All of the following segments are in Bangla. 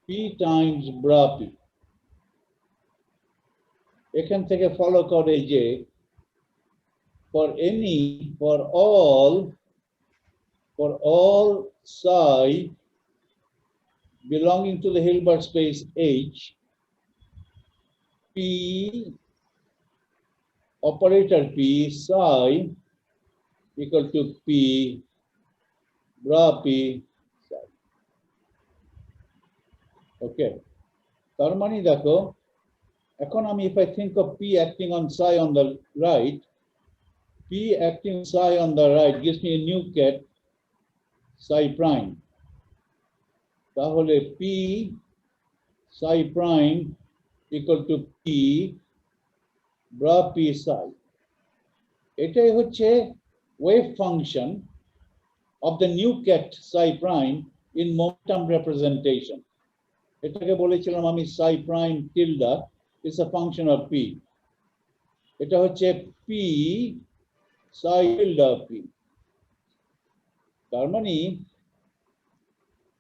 P times bra P. এখান থেকে ফলো করে যে for all psi belonging to the Hilbert space H, P operator P psi equal to P bra P psi. Okay. তার মানে দেখো এখন আমি if I think of P acting on psi on the right, P acting psi on the right gives me a new ket psi prime. তাহলে P psi prime equal to P bra P psi. এটাই হচ্ছে wave function of the new ket psi prime in momentum representation. এটাকে বলেছিলাম আমি psi prime tilde is a function of P. এটা হচ্ছে P psi tilde P. তার মানে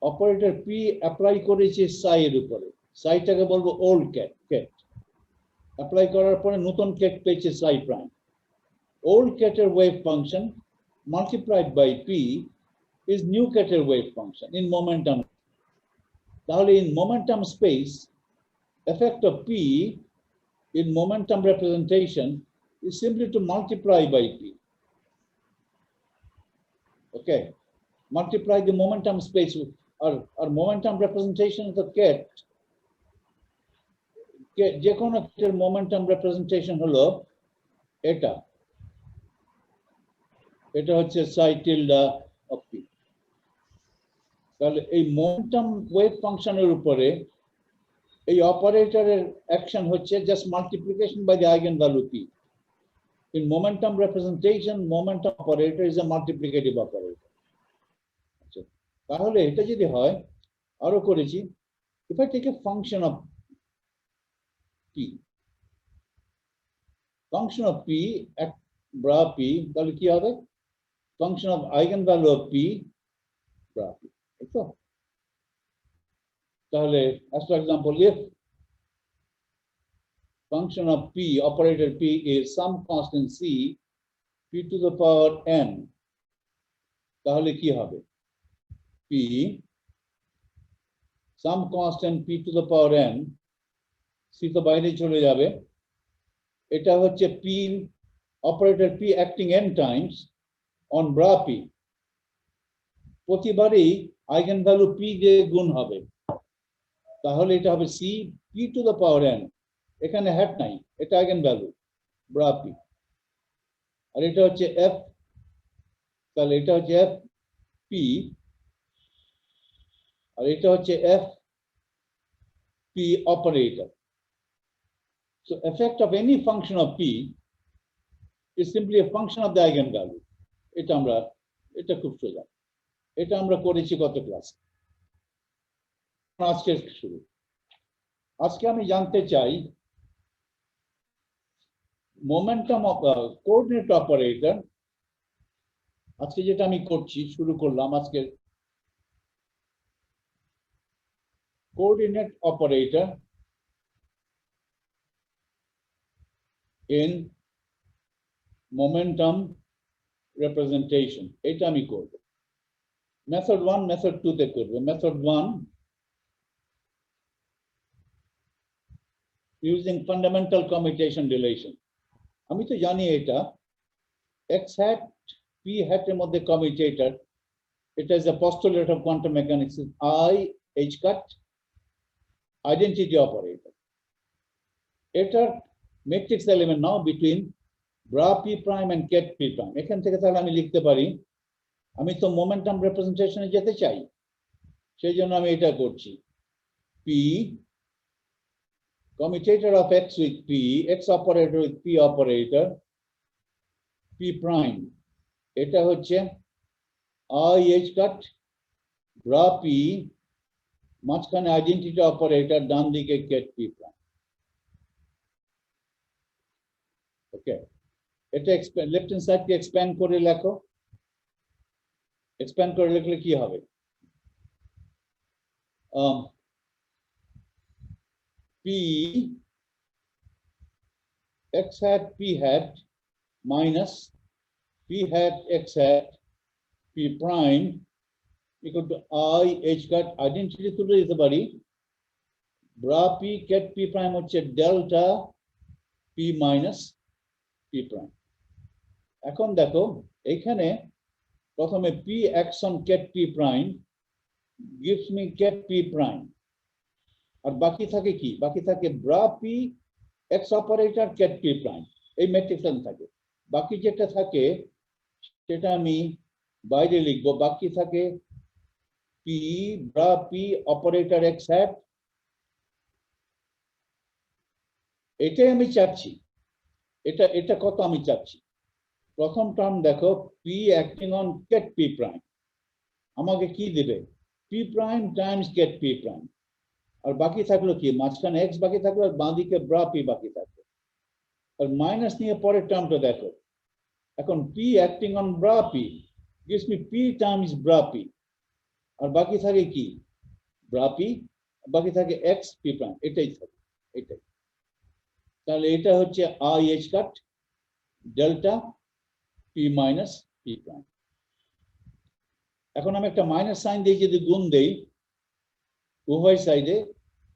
অপারেটর P অ্যাপ্লাই করেছে psi এর উপরে, psiটাকে বলবো ওল্ড ket, অ্যাপ্লাই করার পরে নতুন ket পেয়েছে psi prime. Old keter wave function multiplied by P is new keter wave function in momentum. তাহলে in momentum space, effect of P in momentum representation is simply to multiply by P. Okay, multiply the momentum space with our momentum representation of the ket. যে কোনো কেটের momentum representation হলো এটা হচ্ছে psi tilde of P. তাহলে এই momentum wave ফাংশনের উপরে এই অপারেটরের অ্যাকশন হচ্ছে just multiplication by the eigenvalue P. In momentum representation, momentum operator is a multiplicative operator. তাহলে এটা যদি হয় আরো করেছি, if I take a function of P at bra P, তাহলে কি হবে? Function of eigenvalue of P bra P. তাহলে as for example, if function of P, operator P is some constant C, P to the power n, তাহলে কি হবে? P some constant P to the power n, C তো বাইরে চলে যাবে, এটা হচ্ছে P operator P acting n times on bra P. প্রতিবারই eigenvalue P দিয়ে গুণ হবে, তাহলে এটা হবে C P to the power n, এখানে হ্যাট নাই, এটা eigenvalue bra P, আর এটা হচ্ছে F, তাহলে এটা হচ্ছে F P, আর এটা হচ্ছে F P operator. So effect of any function of P is simply a function of the eigenvalue. এটা খুব সোজা, এটা আমরা করেছি গত ক্লাসে। আজকে শুরু, আজকে আমি জানতে চাই মোমেন্টাম অফ কোঅর্ডিনেট অপারেটর। আজকে যেটা আমি করছি, শুরু করলাম আজকে coordinate operator in momentum representation. এটা আমি করব। মেথড 1 মেথড 2 তে করব। Method 1 using fundamental commutation relation. আমি তো জানি এটা x hat p hat এর মধ্যে commutator, এটা is a postulate of quantum mechanics, I h cut identity operator. এটার matrix element now between bra p prime and ket p prime. এখান থেকে তাহলে আমি লিখতে পারি, আমি তো momentum representation-এ যেতে চাই, সেই জন্য আমি এটা করছি। p commutator of x with p, x operator with p operator, p prime, এটা হচ্ছে I h cut bra p, মাঝখানে আইডেন্টিটি অপারেটর, ডান দিকে ket p prime. ওকে, এটা লেফট হ্যান্ড সাইডকে এক্সপ্যান্ড করে লেখো। এক্সপ্যান্ড করে লিখলে কি হবে? P x hat P hat minus P hat x hat P prime equal to I H cut identity তুলে দিতে পারি bra P cat P prime হচ্ছে delta P minus P prime এখন দেখো এইখানে প্রথমে P action cat P prime gives me cat P prime আর বাকি থাকে কি বাকি থাকে bra P x operator cat P prime এই ম্যাট্রিক্সে থাকে বাকি যেটা থাকে সেটা আমি বাইরে লিখবো বাকি থাকে P bra P operator x hat এটাই আমি চাচ্ছি এটা এটা কত আমি চাচ্ছি প্রথম টার্ম দেখো P acting on cat P prime আমাকে কি দেবে P prime times cat P prime আর বাকি থাকলো কি মাঝখানে x বাকি থাকলো আর বাঁদিকে bra P বাকি থাকলো আর মাইনাস নিয়ে পরের টার্মটা দেখো এখন P acting on bra P gives me P times bra P আর বাকি থাকে কি bra P বাকি থাকে x P prime এটাই থাকে এটাই তাহলে এটা হচ্ছে I H cut delta P minus P prime এখন আমি একটা মাইনাস সাইন দিয়ে যদি গুণ দেই উভয় সাইডে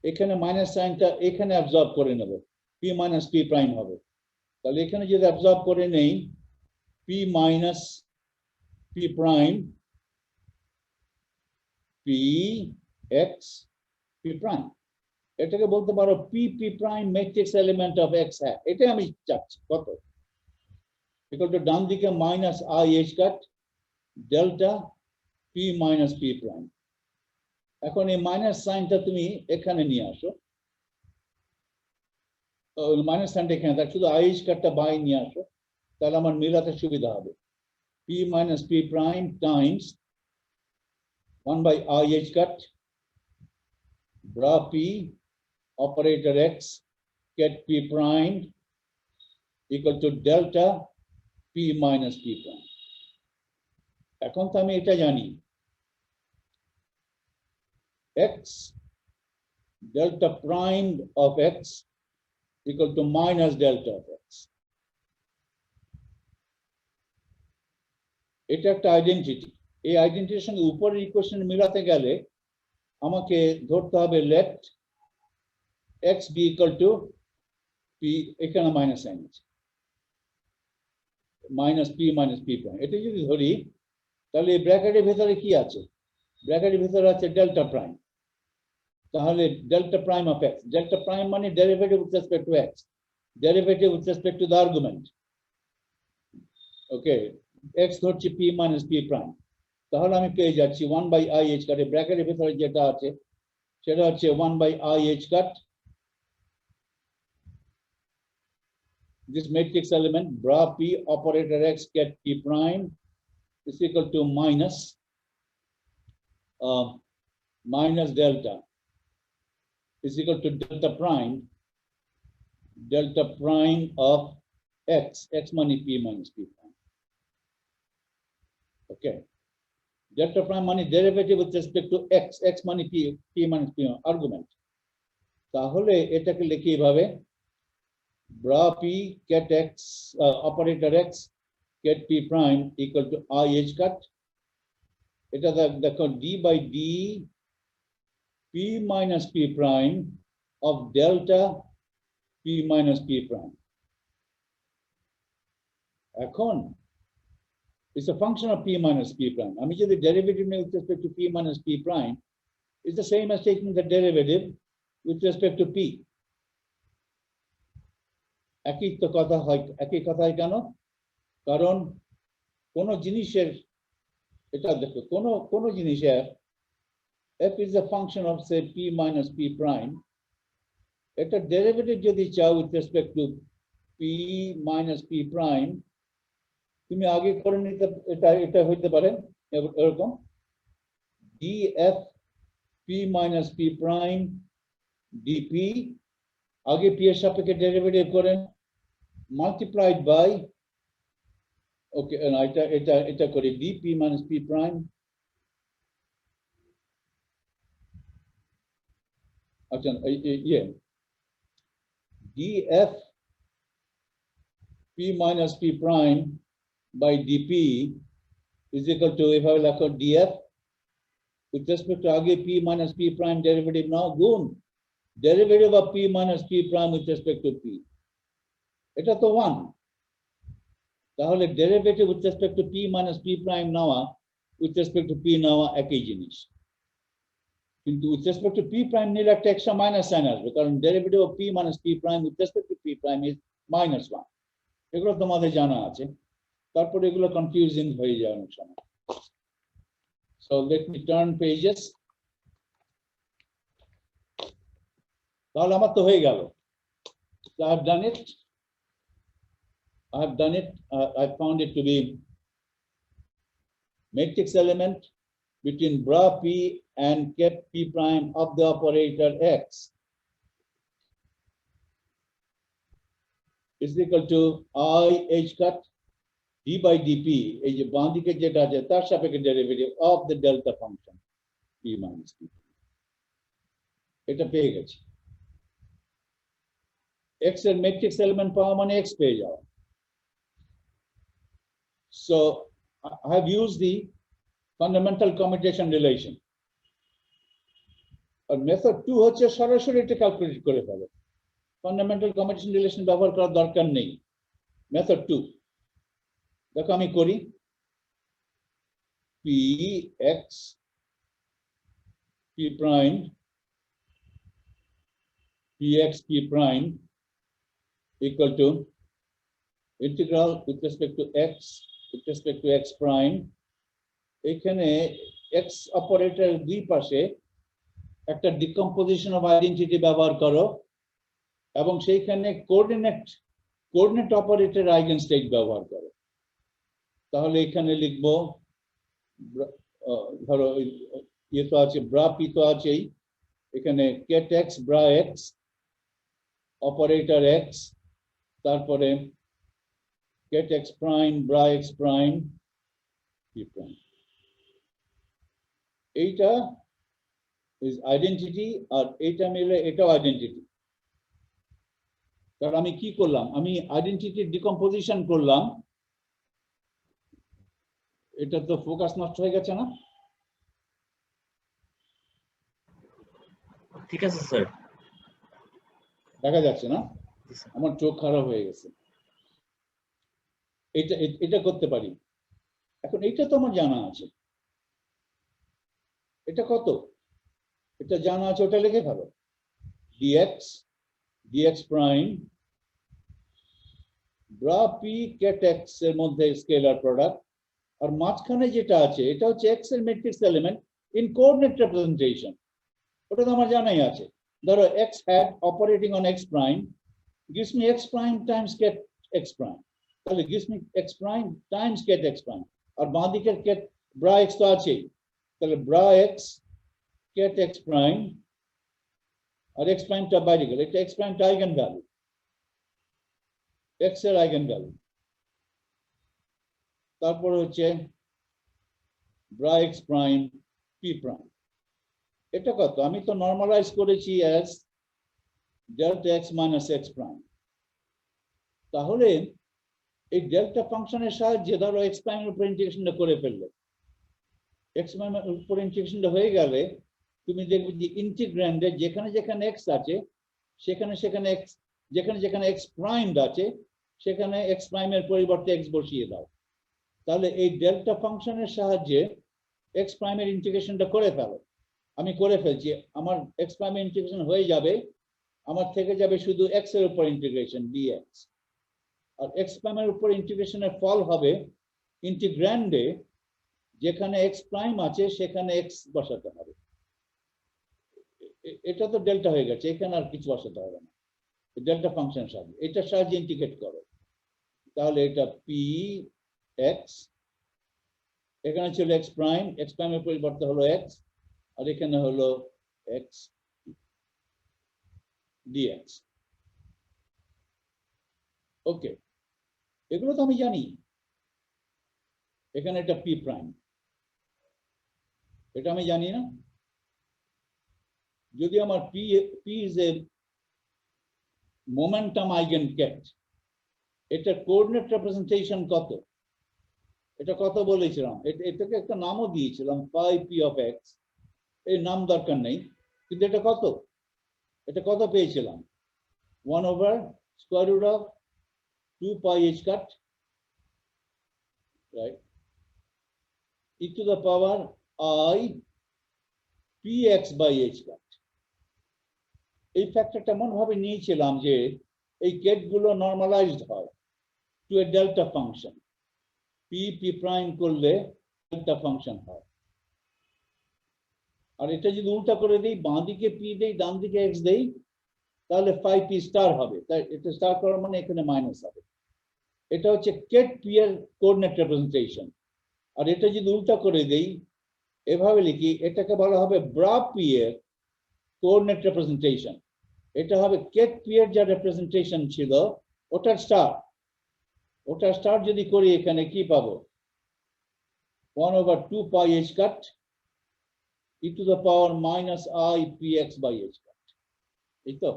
এখানে মাইনাস সাইনটা এখানে অ্যাবজর্ব করে নেব P minus P prime হবে তাহলে এখানে যদি অ্যাবজর্ব করে নেই P minus P prime P x P prime এটাকে বলতে পারো P P prime matrix element of x hat এটা আমি চাচ্ছি কত equal to ডান দিকে minus I H cut delta P minus P prime এখন এই মাইনাস সাইনটা তুমি এখানে নিয়ে আসো মাইনাস সাইনটা এখানে থাক শুধু I H cutটা বাইরে নিয়ে আসো তাহলে আমার মিলাতে সুবিধা হবে P minus P prime times 1 by I H cut bra P operator x cat P prime equal to delta P minus P prime এখন তো আমি এটা জানি x delta prime of x equal to minus delta of x এটা একটা আইডেন্টিটি এই আইডেন্টিটির সঙ্গে উপরের ইকুয়েশন মিলাতে গেলে আমাকে ধরতে হবে let x be equal to p এখানে মাইনাস সাইন আছে minus p minus p prime এটা যদি ধরি তাহলে এই ব্র্যাকেটের ভিতরে কি আছে ব্র্যাকেটের ভিতরে আছে ডেল্টা প্রাইম তাহলে delta prime of x delta prime মানে derivative with respect to x derivative with respect to the argument okay x ধরছি p minus p prime তাহলে আমি পেয়ে যাচ্ছি 1 by I H cut ব্র্যাকেটের ভিতরে যেটা আছে সেটা হচ্ছে 1 by I H cut this matrix element bra P operator x cat P prime is equal to minus minus delta is equal to delta prime of x money P minus P prime okay delta prime money derivative with respect to x money P minus P argument তাহলে এটাকে লিখি এইভাবে bra P cat x operator x cat P prime equal to I H cut এটা দেখো d by d P minus P prime of delta P minus P prime এখন it's a function of P minus P prime আমি যদি derivative নেই with respect to P minus P prime it's the same as taking the derivative with respect to P একই তো কথা হয় একই কথাই কেন কারণ কোন জিনিসের এটা দেখো কোন জিনিসের f is a function of say P minus P prime এটা ডেরিভেটিভ যদি চাও with respect to P minus P prime তুমি আগে করে নিতে এটা হইতে পারে এরকম df P minus P prime dp আগে p এর সাপেক্ষে ডেরিভেটিভ করেন multiplied by okay and এটা করি dp minus p prime আচ্ছা ইয়ে df p minus p prime by dp is equal to, if I will accord df with respect to आगे p minus p prime derivative now गुण derivative of p minus p prime with respect to p, এটা তো 1, তাহলে derivative with respect to p minus p prime নেওয়া with respect to p নেওয়া একই জিনিস, কিন্তু with respect to p prime নিলে একটা এক্সট্রা মাইনাস সাইন আসবে, কারণ derivative of p minus p prime with respect to p prime is -1, এগুলো তোমাদের জানা আছে, তারপর এগুলো কনফিউজিং হয়ে যায় অনেক সময়। So let me turn pages, তাহলে আমার তো হয়ে গেল, so I have done it, I found it to be matrix element between bra p and cap p prime of the operator x is equal to I h cut d by dp, এই যে বাঁ দিকে যেটা আছে তার সাপেক্ষে derivative of the delta function p minus p, এটা পেয়ে গেছি। x এর ম্যাট্রিক্স এলিমেন্ট পাওয়া মানে x পেয়ে যাওয়া। So I have used the fundamental commutation relation, আর মেথড 2 হচ্ছে সরাসরি এটা ক্যালকুলেট করে ফেলো, ফান্ডামেন্টাল কমিউটেশন রিলেশন ব্যবহার করার দরকার নেই। মেথড 2 দেখো আমি করি, p x p prime p x p prime equal to integral with respect to x with respect to x prime, এখানে x অপারেটর দুই পাশে একটা ডিকম্পোজিশন অফ আইডেন্টিটি ব্যবহার করো এবং সেইখানে কোঅর্ডিনেট অপারেটর আইগেন স্টেট ব্যবহার করো, তাহলে এখানে লিখবো ধরো ইয়ে তো আছে ব্রা পি তো আছেই, এখানে ket x bra x operator x, তারপরে ket x prime bra x prime p prime, এইটা ইজ আইডেন্টিটি আর এইটা মিলে এটাও আইডেন্টিটি। কারণ আমি কি করলাম, আমি আইডেন্টিটির ডিকম্পোজিশন করলাম, এটা তো ফোকাস নষ্ট হয়ে গেছে না? ঠিক আছে স্যার, দেখা যাচ্ছে না? আমার চোখ খারাপ হয়ে গেছে। এটা এটা করতে পারি। এখন এইটা তো আমার জানা আছে, এটা কত, এটা জানা আছে, ওটা লিখে ফেলো, dx prime bra p ket x এর মধ্যে স্কেলার প্রোডাক্ট, আর মাঝখানে যেটা আছে এটা হচ্ছে এক্স এর matrix element in coordinate representation, ওটা তো আমার জানাই আছে। ধরো x hat operating on x prime gives me x prime times ket x prime, তাহলে gives me x prime times ket x prime, আর বাঁ দিকের ket bra x তো আছেই, তাহলে bra x ket x prime আর x prime টা বাইরে গেল, এটা x prime টা আইগেন ভ্যালু, x এর আইগেন ভ্যালু, তারপর হচ্ছে bra x prime p prime, এটা কত, আমি তো নরমালাইজ করেছি as delta x minus x prime, তাহলে এই ডেল্টা ফাংশনের সাহায্যে ধরো x prime এর উপর ইন্টিগ্রেশনটা করে ফেললে, x prime এর উপর ইন্টিগ্রেশনটা হয়ে গেলে তুমি দেখবে যে ইন্টিগ্র্যান্ডে যেখানে যেখানে x আছে সেখানে সেখানে x, যেখানে যেখানে x প্রাইম আছে সেখানে x prime এর পরিবর্তে x বসিয়ে দাও, তাহলে এই ডেল্টা ফাংশনের সাহায্যে x prime এর ইন্টিগ্রেশনটা করে ফেলো। আমি করে ফেলছি, আমার x prime এর ইন্টিগ্রেশন হয়ে যাবে, আমার থেকে যাবে শুধু x এর উপর ইন্টিগ্রেশন dx, আর x prime এর উপর ইন্টিগ্রেশনের ফল হবে ইন্টিগ্র্যান্ডে যেখানে x প্রাইম আছে সেখানে x বসাতে হবে, এটা তো ডেল্টা হয়ে গেছে, এখানে আর কিছু বসাতে হবে না, ডেল্টা ফাংশনের সাহায্যে এটার সাহায্যে ইন্টিগ্রেট করো, তাহলে এটা p x, এখানে ছিল x প্রাইম, x প্রাইম এর পরিবর্তে হলো x, আর এখানে হলো x dx। ওকে, এগুলো তো আমি জানি। এখানে এটা p প্রাইম, এটা আমি জানি না, যদি আমার p is a momentum eigenvector, এটা কোঅর্ডিনেট রিপ্রেজেন্টেশন কত, এটা কত বলেছিলাম, এটাকে একটা নামও দিয়েছিলাম phi p of x, এই নাম দরকার নেই, কিন্তু এটা কত পেয়েছিলাম, 1/√2 pi h cut, right, e to the power I px by h cut। এই ফ্যাক্টরটা এমন ভাবে নিয়েছিলাম যে এই কেট গুলো নর্মালাইজড হয় to a delta function, p prime করলে ডেল্টা ফাংশন হয়। আর এটা যদি উল্টা করে দিই, বাঁ দিকে p দেই ডান দিকে x দেই, তাহলে phi p স্টার হবে, তাই এটা স্টার করার মানে এখানে মাইনাস হবে। এটা হচ্ছে কেট p এর কোঅর্ডিনেট রিপ্রেজেন্টেশন। আর এটা যদি উল্টা করে দেই, এভাবে লিখি, এটাকে বলা হবে ব্রা p এর কোঅর্ডিনেট রিপ্রেজেন্টেশন। এটা হবে কেট p এর যা রিপ্রেজেন্টেশন ছিল ওটার স্টার যদি করি, এখানে কি পাবো, 1/2 pi h cut e to the power minus I px by h cut, এই তো।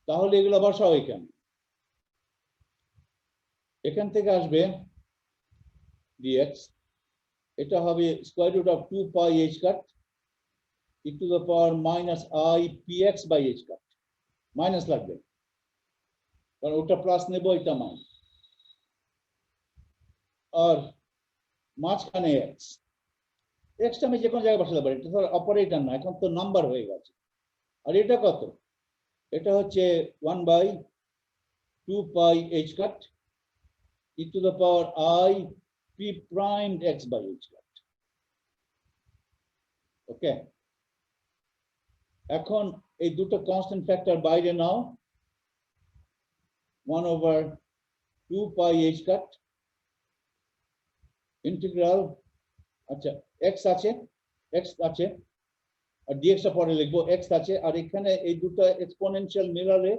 তাহলে এগুলো বসাও এখান থেকে আসবে dx, এটা হবে √2 pi h cut e to the power minus I px by h cut, minus লাগবে কারণ ওটা প্লাস নেব, এটা মাইনাস, আর মাঝখানে x টা আমি যে কোনো জায়গায় বসাতে পারি, এটা তো অপারেটর না, এখন তো নাম্বার হয়ে গেছে। আর এটা কত, এটা হচ্ছে 1/2 pi h cut e to the power I p primed x by h cut, ওকে। এখন এই দুটো কনস্ট্যান্ট ফ্যাক্টর বাইরে নাও, 1/2 pi h cut ইন্টিগ্রাল, আচ্ছা x আছে আর dx টা পরে লিখবো, x আছে, আর এখানে এই দুটো exponential মিলারে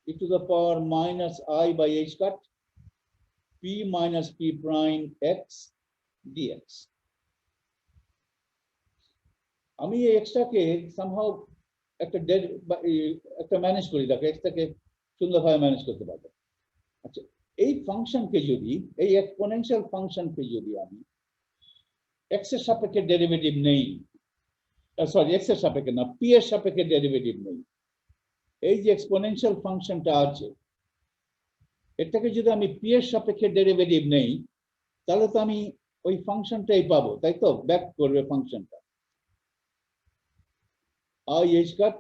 e to the power minus I by h cut p minus p prime x dx। আমি এই এক্সটাকে সামহাউ একটা ম্যানেজ করি, দেখো এক্সটাকে সুন্দরভাবে ম্যানেজ করতে পারবো। আচ্ছা, এই ফাংশনকে যদি, এই এক্সপোনেনশিয়াল ফাংশনকে যদি আমি এক্স এর সাপেক্ষে ডেরিভেটিভ নেই, সরি এক্স এর সাপেক্ষে না, পি এর সাপেক্ষে ডেরিভেটিভ নেই, এই যে এক্সপোনেনশিয়াল ফাংশনটা আছে, এটাকে যদি আমি পি এর সাপেক্ষে ডেরিভেটিভ নেই, তাহলে তো আমি ওই ফাংশনটাই পাবো, তাই তো, ব্যাক করবে ফাংশনটা I h cut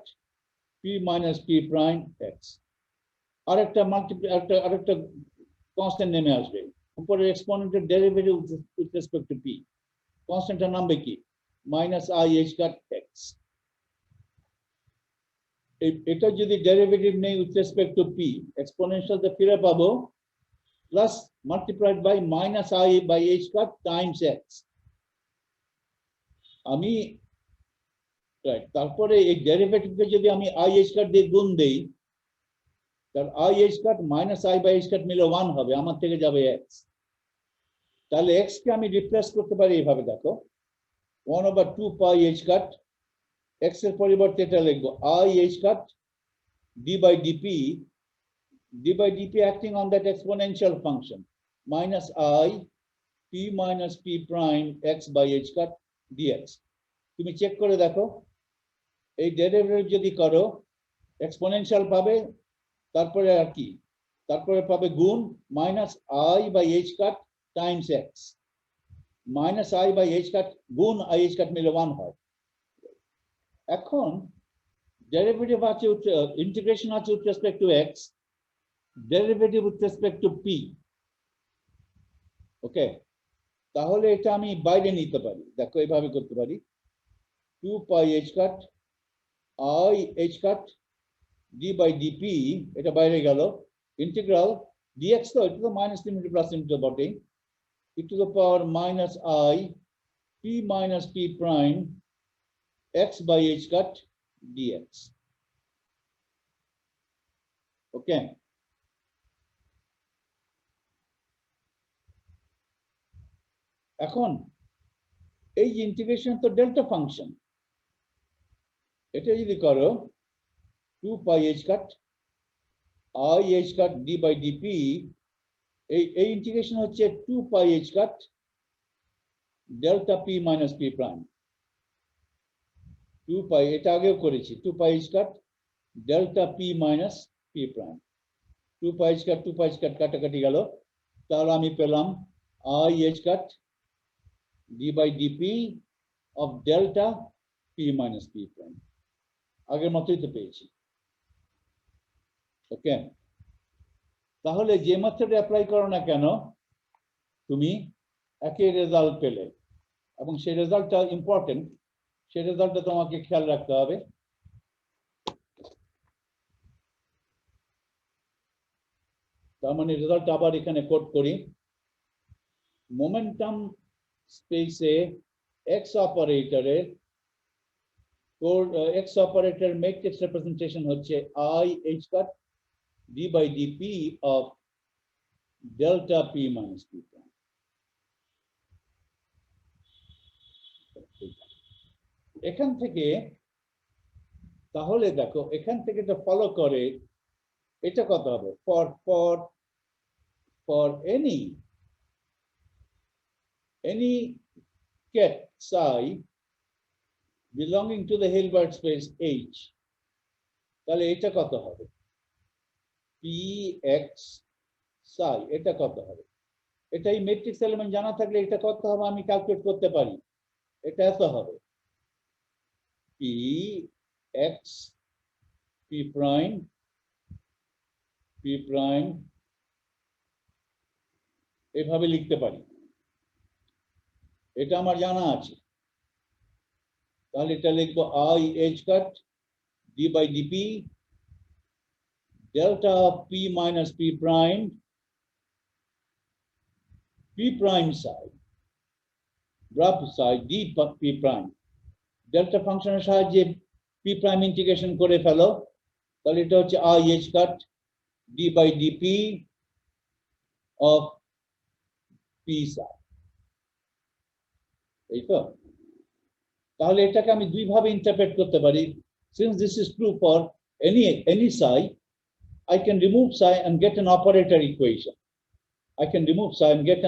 p minus p prime x, আরেকটা আরেকটা কনস্ট্যান্ট নেমে আসবে, উপরের এক্সপোনেন্টের derivative with respect to p, কনস্ট্যান্টটার নাম কি, minus I h cut x। এটা যদি ডেরিভেটিভ নেই উইথ রেসপেক্ট টু p, এক্সপোনেনশিয়ালটা ফিরে পাবো plus multiplied by minus I by h cut times x। আমি তারপরে এই ডেরিভেটিভকে যদি আমি I h cut দিয়ে গুণ দেই, তাহলে I h cut minus I by h cut মিলে 1 হবে, আমার থেকে যাবে x। তাহলে x কে আমি রিপ্লেস করতে পারি এইভাবে, দেখো 1/2 pi h cut, x এর পরিবর্তে এটা লিখবো I h cut d by dp acting on that exponential function minus I p minus p prime x by h cut dx। তুমি চেক করে দেখো, এই ডেরিভেটিভ যদি করো এক্সপোনেনশিয়াল পাবে, তারপরে আর কি, তারপরে পাবে গুণ minus I by h cut times x, minus I by h cut গুণ I h cut মিলে 1 হয়। এখন ডেরিভেটিভ আছে, ইন্টিগ্রেশন আছে with respect to x, derivative with respect to p, ওকে। তাহলে এটা আমি বাইরে নিতে পারি, দেখো এইভাবে করতে পারি, 2 pi h cut I h cut d by dp, এটা বাইরে গেল, ইন্টিগ্রাল dx, তো এটা তো মাইনাস লিমিট প্লাস লিমিট বটেই, e to the power minus I p minus p prime x by h cut dx, ওকে। এখন এই যে ইন্টিগ্রেশন তো ডেল্টা ফাংশন, এটা যদি করো 2 pi h cut I h cut d by dp এই ইন্টিগ্রেশন হচ্ছে 2 pi h cut delta p minus p prime 2 pi এটা আগেও করেছি 2 pi h cut delta p minus p prime 2 pi h cut 2 pi h cut কাটাকাটি গেল তাহলে আমি পেলাম I h cut d by dp of delta p minus p prime আগের মতই তো পেয়েছি ওকে তাহলে যে মেথড অ্যাপ্লাই করো না কেন তুমি একই রেজাল্ট পেলে এবং সেই রেজাল্টটা ইম্পর্টেন্ট সেই রেজাল্টটা তোমাকে খেয়াল রাখতে হবে তার মানে রেজাল্ট আবার এখানে কোড করি মোমেন্টাম স্পেসে এক্স অপারেটরের এক্স অপারেটর ম্যাট্রিক্স রিপ্রেজেন্টেশন হচ্ছে I h cut d by dp of delta p minus p prime এখান থেকে তাহলে দেখো এখান থেকে তো ফলো করে এটা কত হবে for any ket psi belonging to the Hilbert space H তাহলে এটা কত হবে px psi এটা কত হবে এটা এই ম্যাট্রিক্স এলিমেন্ট জানা থাকলে এটা কত হবে আমি ক্যালকুলেট করতে পারি এটা এত হবে px p prime এভাবে লিখতে পারি এটা আমার জানা আছে তাহলে এটা লিখবো I h cut d by dp delta p minus p prime psi graph psi d p prime delta ফাংশনের সাহায্যে p prime ইন্টিগ্রেশন করে ফেলো তাহলে এটা হচ্ছে I h cut d by dp of p psi এই তো তাহলে এটাকে আমি দুই ভাবে ইন্টারপ্রেট করতে পারি since this is true for any psi I can remove psi and get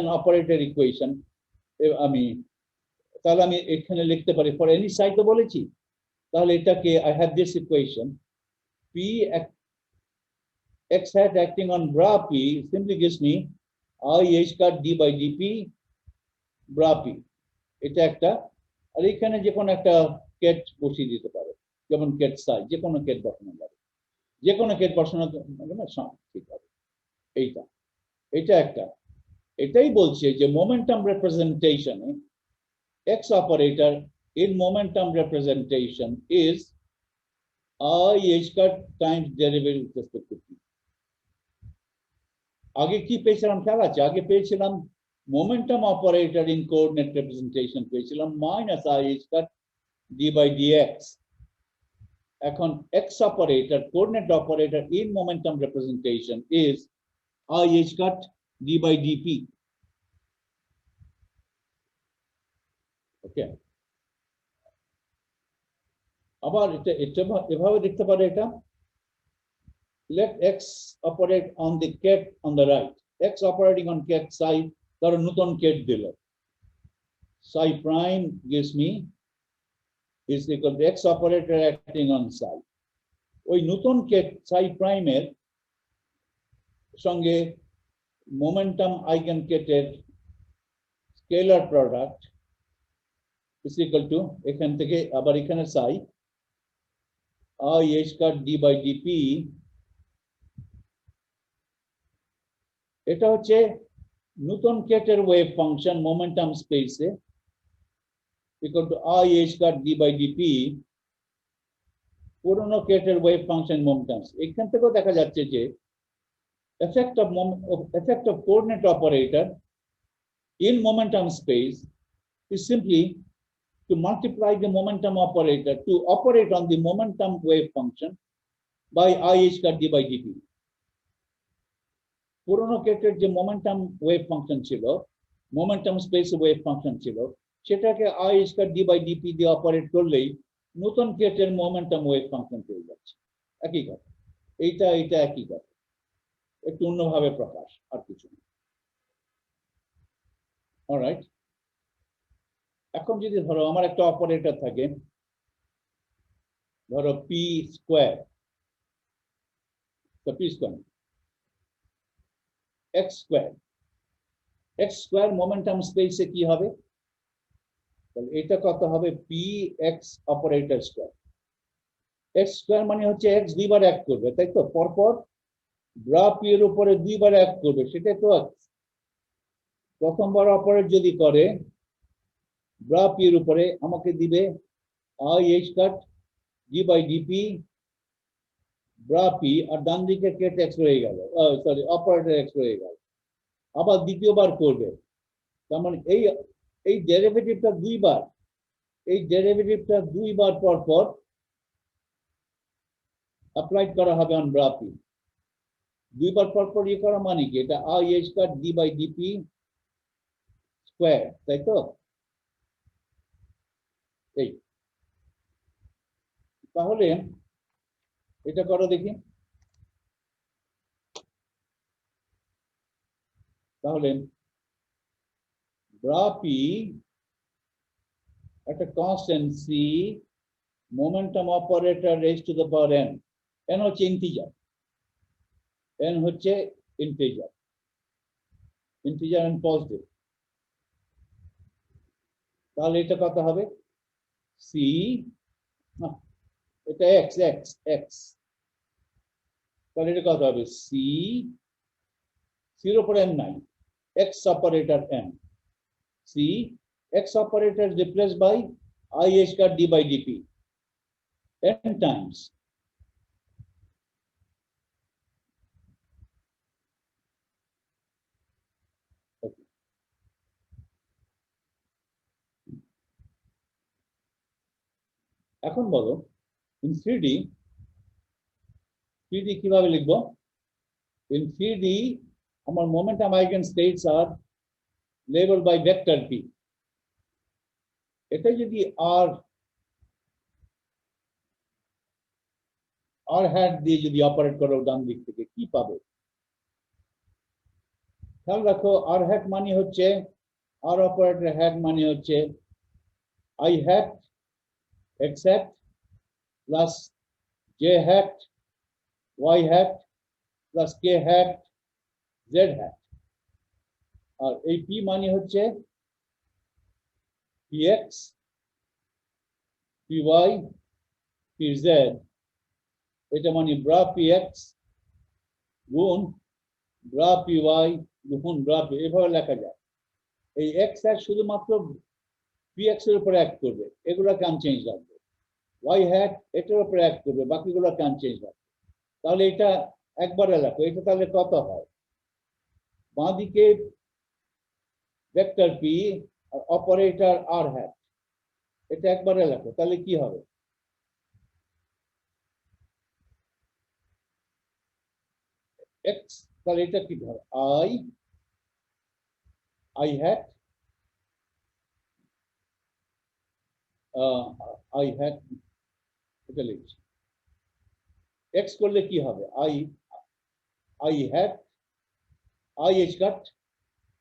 an operator equation আমি তাহলে আমি এখানে লিখতে পারি for any psi তো বলেছি তাহলে এটাকে I have this equation p x hat acting on bra p simply gives me I h cut d by dp bra p এটা একটা আর এখানে যে কোনো একটা কেট বসিয়ে দিতে পারো যেমন কেট সাই যে কোনো কেট বসানো যাবে যে কোনো কেট বসানো ঠিক হবে এইটা একটা এটাই বলছে যে momentum রিপ্রেজেন্টেশনে x operator in momentum representation is I h cut times derivative with respect to p আগে কি পেয়েছিলাম খেয়াল আছে আগে পেয়েছিলাম momentum operator in coordinate representation পেয়েছিলাম minus I h cut d by dx এখন x operator coordinate operator in momentum representation is I h cut d by dp ওকে আবার এটা এভাবে দেখতে পারে এটা let x operate on the ket on the right x operating on ket psi ধরো নতুন কেট দিল psi prime gives me is equal to x operator acting on psi ওই নতুন কেট psi prime এর সঙ্গে momentum eigenketer scalar product is equal to এখান থেকে আবার এখানে psi I h cut d by dp এটা হচ্ছে নতুন কেটের ওয়েভ ফাংশন মোমেন্টাম স্পেসে equal to I h cut d by dp পুরনো কেটের ওয়েভ ফাংশন মোমেন্টাম এখান থেকেও দেখা যাচ্ছে যে effect of coordinate operator in momentum space is simply to multiply the momentum operator to operate on the momentum wave function by I h cut d by dp পুরনো কেটের যে মোমেন্টাম ওয়েভ ফাংশন ছিল মোমেন্টাম স্পেস ওয়েভ ফাংশন ছিল সেটাকে I h cut d by dp দিয়ে অপারেট করলেই নতুন কেটের মোমেন্টাম ওয়েভ ফাংশন পেয়ে যাচ্ছে একই কথা এইটা একই কথা একটু অন্যভাবে প্রকাশ, আর কিছু না। অলরাইট, এখন যদি ধরো আমার একটা অপারেটর থাকে, ধরো P square, P square x square, x square momentum স্পেসে কি হবে, তাহলে এটা কত হবে, P x operator square. X square মানে হচ্ছে এক্স দুইবার এক করবে, তাই তো, পরপর ব্রা পি এর উপরে দুইবার এক করবে, সেটাই তো এক্স। প্রথমবার অপারেট যদি করে ব্রা পি এর উপরে, আমাকে দিবে i h cut d by dp bra p, আর ডান দিকে কেটে এক্স রয়ে গেল, সরি অপারেটর এক্স রয়ে গেল। আবার দ্বিতীয়বার করবে, তার মানে এই এই ডেরিভেটিভটা দুইবার, এই ডেরিভেটিভটা দুইবার পর পর অ্যাপ্লাইড করা হবে অন ব্রা পি। দুইবার পর পর ইয়ে করা মানে কি, এটা i h cut d by dp square, তাই তো। এই তাহলে এটা করো দেখি, তাহলে ব্রা পি একটা constant c, momentum operator raise to the power n, n হচ্ছে ইন্টিজার, এন হচ্ছে ইন্টিজার, ইন্টিজার এন্ড পজিটিভ। তাহলে এটা কত হবে, সি, এটা এক্স এক্স এক্স, তাহলে এটা কত হবে, সি, সির উপর এন নাই, x operator n, c x operator replace by i h cut d by dp n times okay. এখন বলো in 3D কিভাবে লিখবো, in 3D আমার momentum eigenstates are labeled by vector p, এটা যদি r hat দিয়ে যদি অপারেট করো ডান দিক থেকে, কি পাবে, খেয়াল রাখো r hat মানে হচ্ছে, r অপারেটর hat মানে হচ্ছে i hat x hat plus j hat y hat plus k hat z hat, আর এই p মানে হচ্ছে px py pz, এটা মানে ব্রা px গুণ ব্রা py গুণ ব্রা p, এভাবে লেখা যায়। এই x hat শুধুমাত্র px এর উপরে অ্যাক্ট করবে, এগুলোকে আনচেঞ্জ রাখবে, y hat এটার উপরে অ্যাক্ট করবে, বাকিগুলোকে আনচেঞ্জ রাখবে। তাহলে এটা একবারে লেখো, এটা তাহলে কত হয়, বাঁদিকে ভেক্টর p আর অপারেটর r hat, এটা একবারে লেখো, তাহলে কি হবে, x, তাহলে এটা কি ধর i hat এটা লিখছি, x করলে কি হবে, i hat i h cut,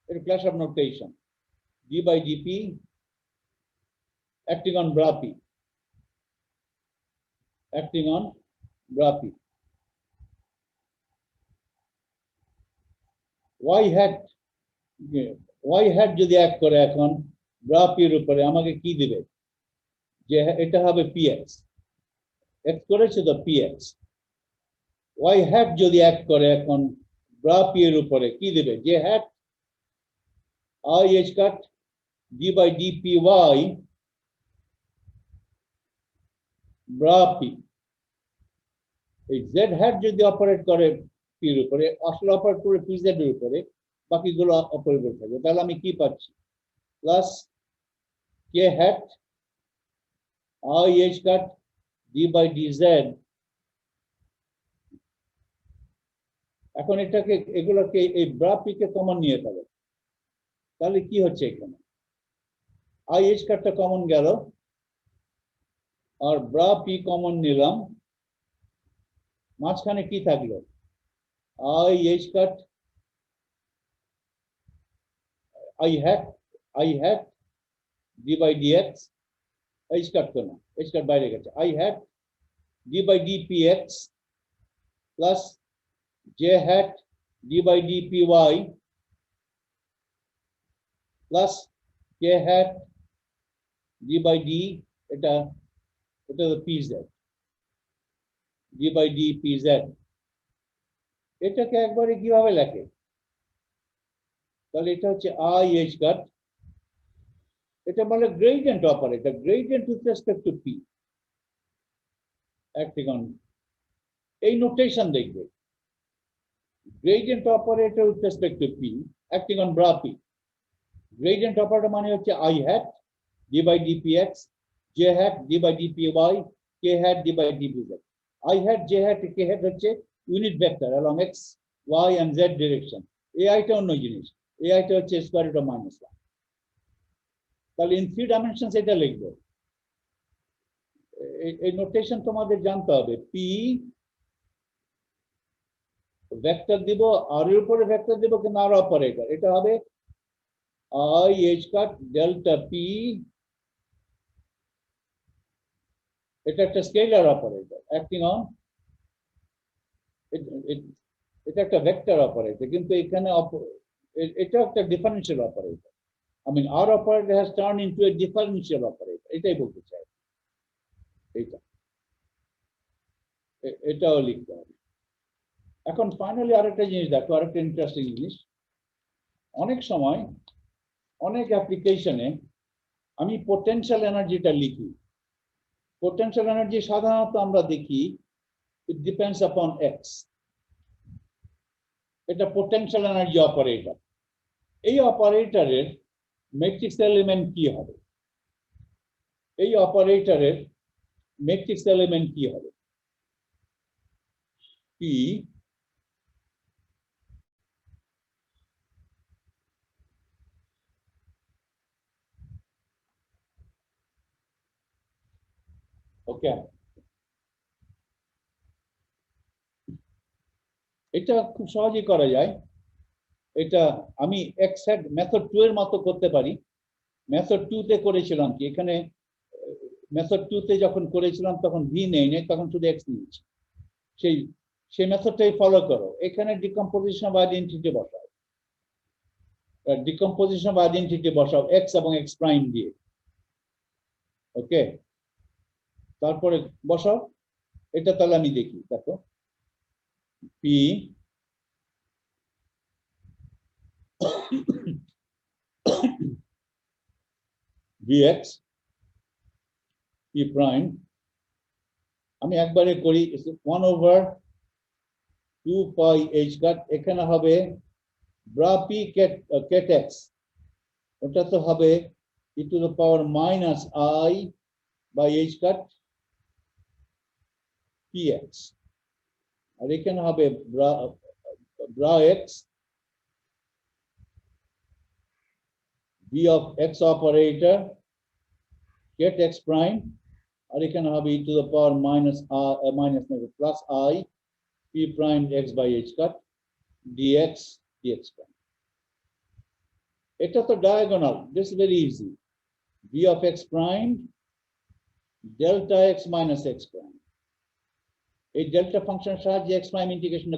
এটা clash of notation, d by dp acting on bra p, acting on bra p, y hat যদি অ্যাক্ট করে এখন ব্রা p এর উপরে, আমাকে কি দিবে, যে এটা হবে px, অ্যাক্ট করেছে তো px, y hat যদি অ্যাক্ট করে এখন ব্রা p এর উপরে, কি দিবে, যে hat i h cut d by dpy bra p, এই z hat যদি অপারেট করে p এর উপরে, আসলে অপারেট করে pz এর উপরে, বাকিগুলো অপরিবর্তিত থাকবে। তাহলে আমি কি পাচ্ছি, plus k hat i h cut d by dz, এখন এটাকে এগুলোকে এই ব্রা p কে কমন নিয়ে ফেলো, তাহলে কি হচ্ছে, এখানে i h কাটটা কমন গেল আর ব্রা p কমন নিলাম, মাঝখানে কি থাকলো, I h cut I hat d by dx h cut করো h cut বাইরে গেছে I hat d by dpx plus j hat d by dpy plus k hat d by d এটা pz d by d pz এটাকে একবারে কিভাবে লেখে তাহলে এটা হচ্ছে I h cut এটা মানে gradient operator gradient with respect to p acting on এই নোটেশন দেখবে gradient operator with respect to p acting on bra p gradient operator মানে হচ্ছে I hat d by dpx j hat d by dpy k hat d by dpz I hat j hat k hat হচ্ছে unit vector along x y and z direction ai টা অন্য জিনিস ai টা হচ্ছে স্কয়ার রুট অফ -1 তাহলে ইন 3 ডাইমেনশনস এটা লিখবো এই নোটেশন তোমাদের জানতে হবে p ভেক্টর দিব আর এর উপরে ভেক্টর দিব কি না আর অপারেটর এটা হবে I h cut delta p এটা একটা স্কেলার অপারেটর অ্যাক্টিং অন এটা একটা ভেক্টর অপারেটর কিন্তু এখানে এটা একটা differential operator I mean our operator has turned into a differential operator এটাই বলতে চাই এটাও লিখতে হবে এখন ফাইনালি আরেকটা জিনিস দেখো আরেকটা ইন্টারেস্টিং জিনিস অনেক সময় অনেক অ্যাপ্লিকেশনে আমি পোটেনশিয়াল এনার্জিটা লিখি পোটেনশিয়াল এনার্জি সাধারণত আমরা দেখি it depends upon x এটা পোটেনশিয়াল এনার্জি অপারেটর এই অপারেটরের ম্যাট্রিক্স এলিমেন্ট কি হবে এই অপারেটরের ম্যাট্রিক্স এলিমেন্ট কি হবে p ওকে এটা খুব সহজেই করা যায় এটা আমি এক্স হ্যাট মেথড 2 এর মতো করতে পারি মেথড 2 তে করেছিলাম কি এখানে মেথড 2 তে যখন করেছিলাম তখন ভি নেই তখন শুধু এক্স নিয়েছি সেই মেথডটাই ফলো করো এখানে ডিকম্পোজিশন অফ আইডেন্টিটি বসাও ডিকম্পোজিশন অফ আইডেন্টিটি বসাও এক্স এবং এক্স প্রাইম দিয়ে ওকে তারপরে বসাও এটা তাহলে আমি দেখি দেখো p vx p prime আমি একবারে করি 1/2 pi h cut এখানে হবে bra p cat x ওটা তো হবে e to the power minus I by h cut px আর এখানে হবে bra x b of x operator get x prime আর এখানে হবে e to the power minus plus I p prime x by h cut dx prime এটা তো diagonal this is very easy b of x prime delta x minus x prime এই ডেল্টা ফাংশন সাহায্যে x প্রাইম ইন্টিগ্রেশন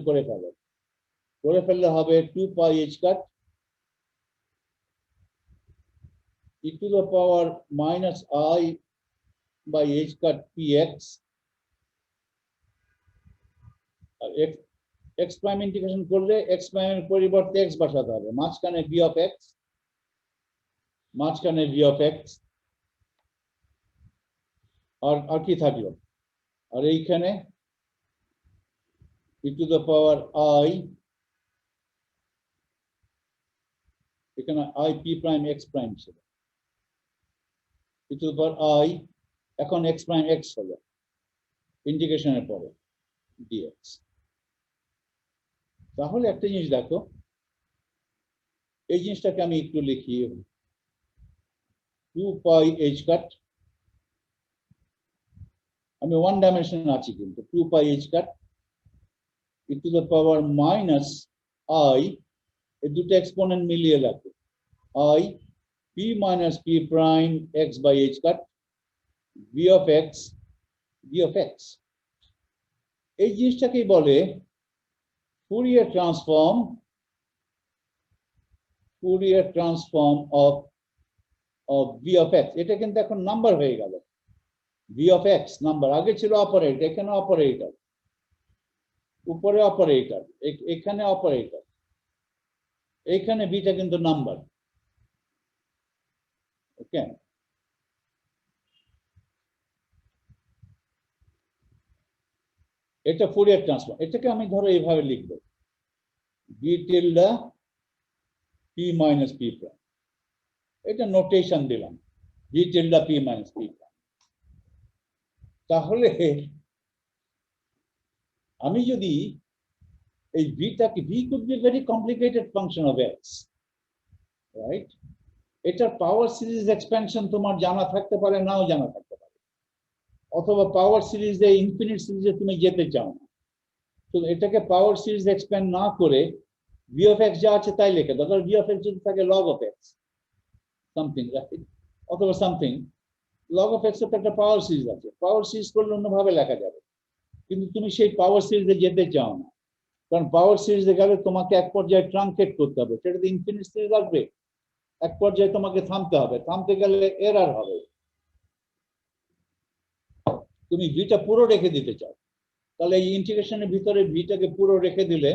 করে ফেললে হবে 2 pi h cut e to the power minus I by h cut px আর x প্রাইম ইন্টিগ্রেশন করলে x প্রাইমের পরিবর্তে x বসাতে হবে মাঝখানে b of x আর কি থাকলো আর এইখানে e to the power I এখানে I p prime x prime ছিল e to the power I এখন x prime x হলো ইন্টিগ্রেশনের পরে dx তাহলে একটা জিনিস দেখো এই জিনিসটাকে আমি একটু লিখি 2 pi h cut আমি ওয়ান ডাইমেনশন আছি কিন্তু 2 pi h cut e to the power minus I, এই দুটো এক্সপোনেন্ট মিলিয়ে রাখো, I p minus p prime x by h cut v of x, এই জিনিসটাকেই বলে Fourier transform of v of x। এটা কিন্তু এখন নাম্বার হয়ে গেল, v of x নাম্বার, আগে ছিল অপারেটর, এখানে অপারেটর, উপরে অপারেটর, এখানে অপারেটর, এইখানে বিটা কিন্তু নাম্বার। ওকে, এটা ফুরিয়ার ট্রান্সফর্ম। এটাকে আমি ধরো এইভাবে লিখবো, b tilde p minus p prime, এটা নোটেশন দিলাম, b tilde p minus p prime. তাহলে আমি যদি এই ভিটাকে, v could be very complicated function of x, right? এটার পাওয়ার সিরিজ এক্সপেনশন তোমার জানা থাকতে পারে, নাও জানা থাকতে পারে, অথবা পাওয়ার সিরিজে ইনফিনিট সিরিজে তুমি যেতে চাও না, তো এটাকে পাওয়ার সিরিজ এক্সপ্যান্ড না করে ভি অফ এক্স যা আছে তাই লিখে দাও। ধর ভি অফ এক্স যদি থাকে log of x something, right, অথবা সামথিং, লগ অফ এক্স এর একটা পাওয়ার সিরিজ আছে, পাওয়ার সিরিজ করলে অন্যভাবে লেখা যাবে, কিন্তু তুমি সেই পাওয়ার সিরিজে যেতে চাও না, কারণ পাওয়ার সিরিজে গেলে তোমাকে এক পর্যায়ে ট্রাঙ্কেট করতে হবে, সেটাতে ইনফিনিট সিরিজ আসবে, এক পর্যায়ে তোমাকে থামতে হবে, থামতে গেলে এরর হবে। তুমি ভিটা পুরো রেখে দিতে চাও, তাহলে এই ইন্টিগ্রেশনের ভিতরে ভিটাকে পুরো রেখে দিলে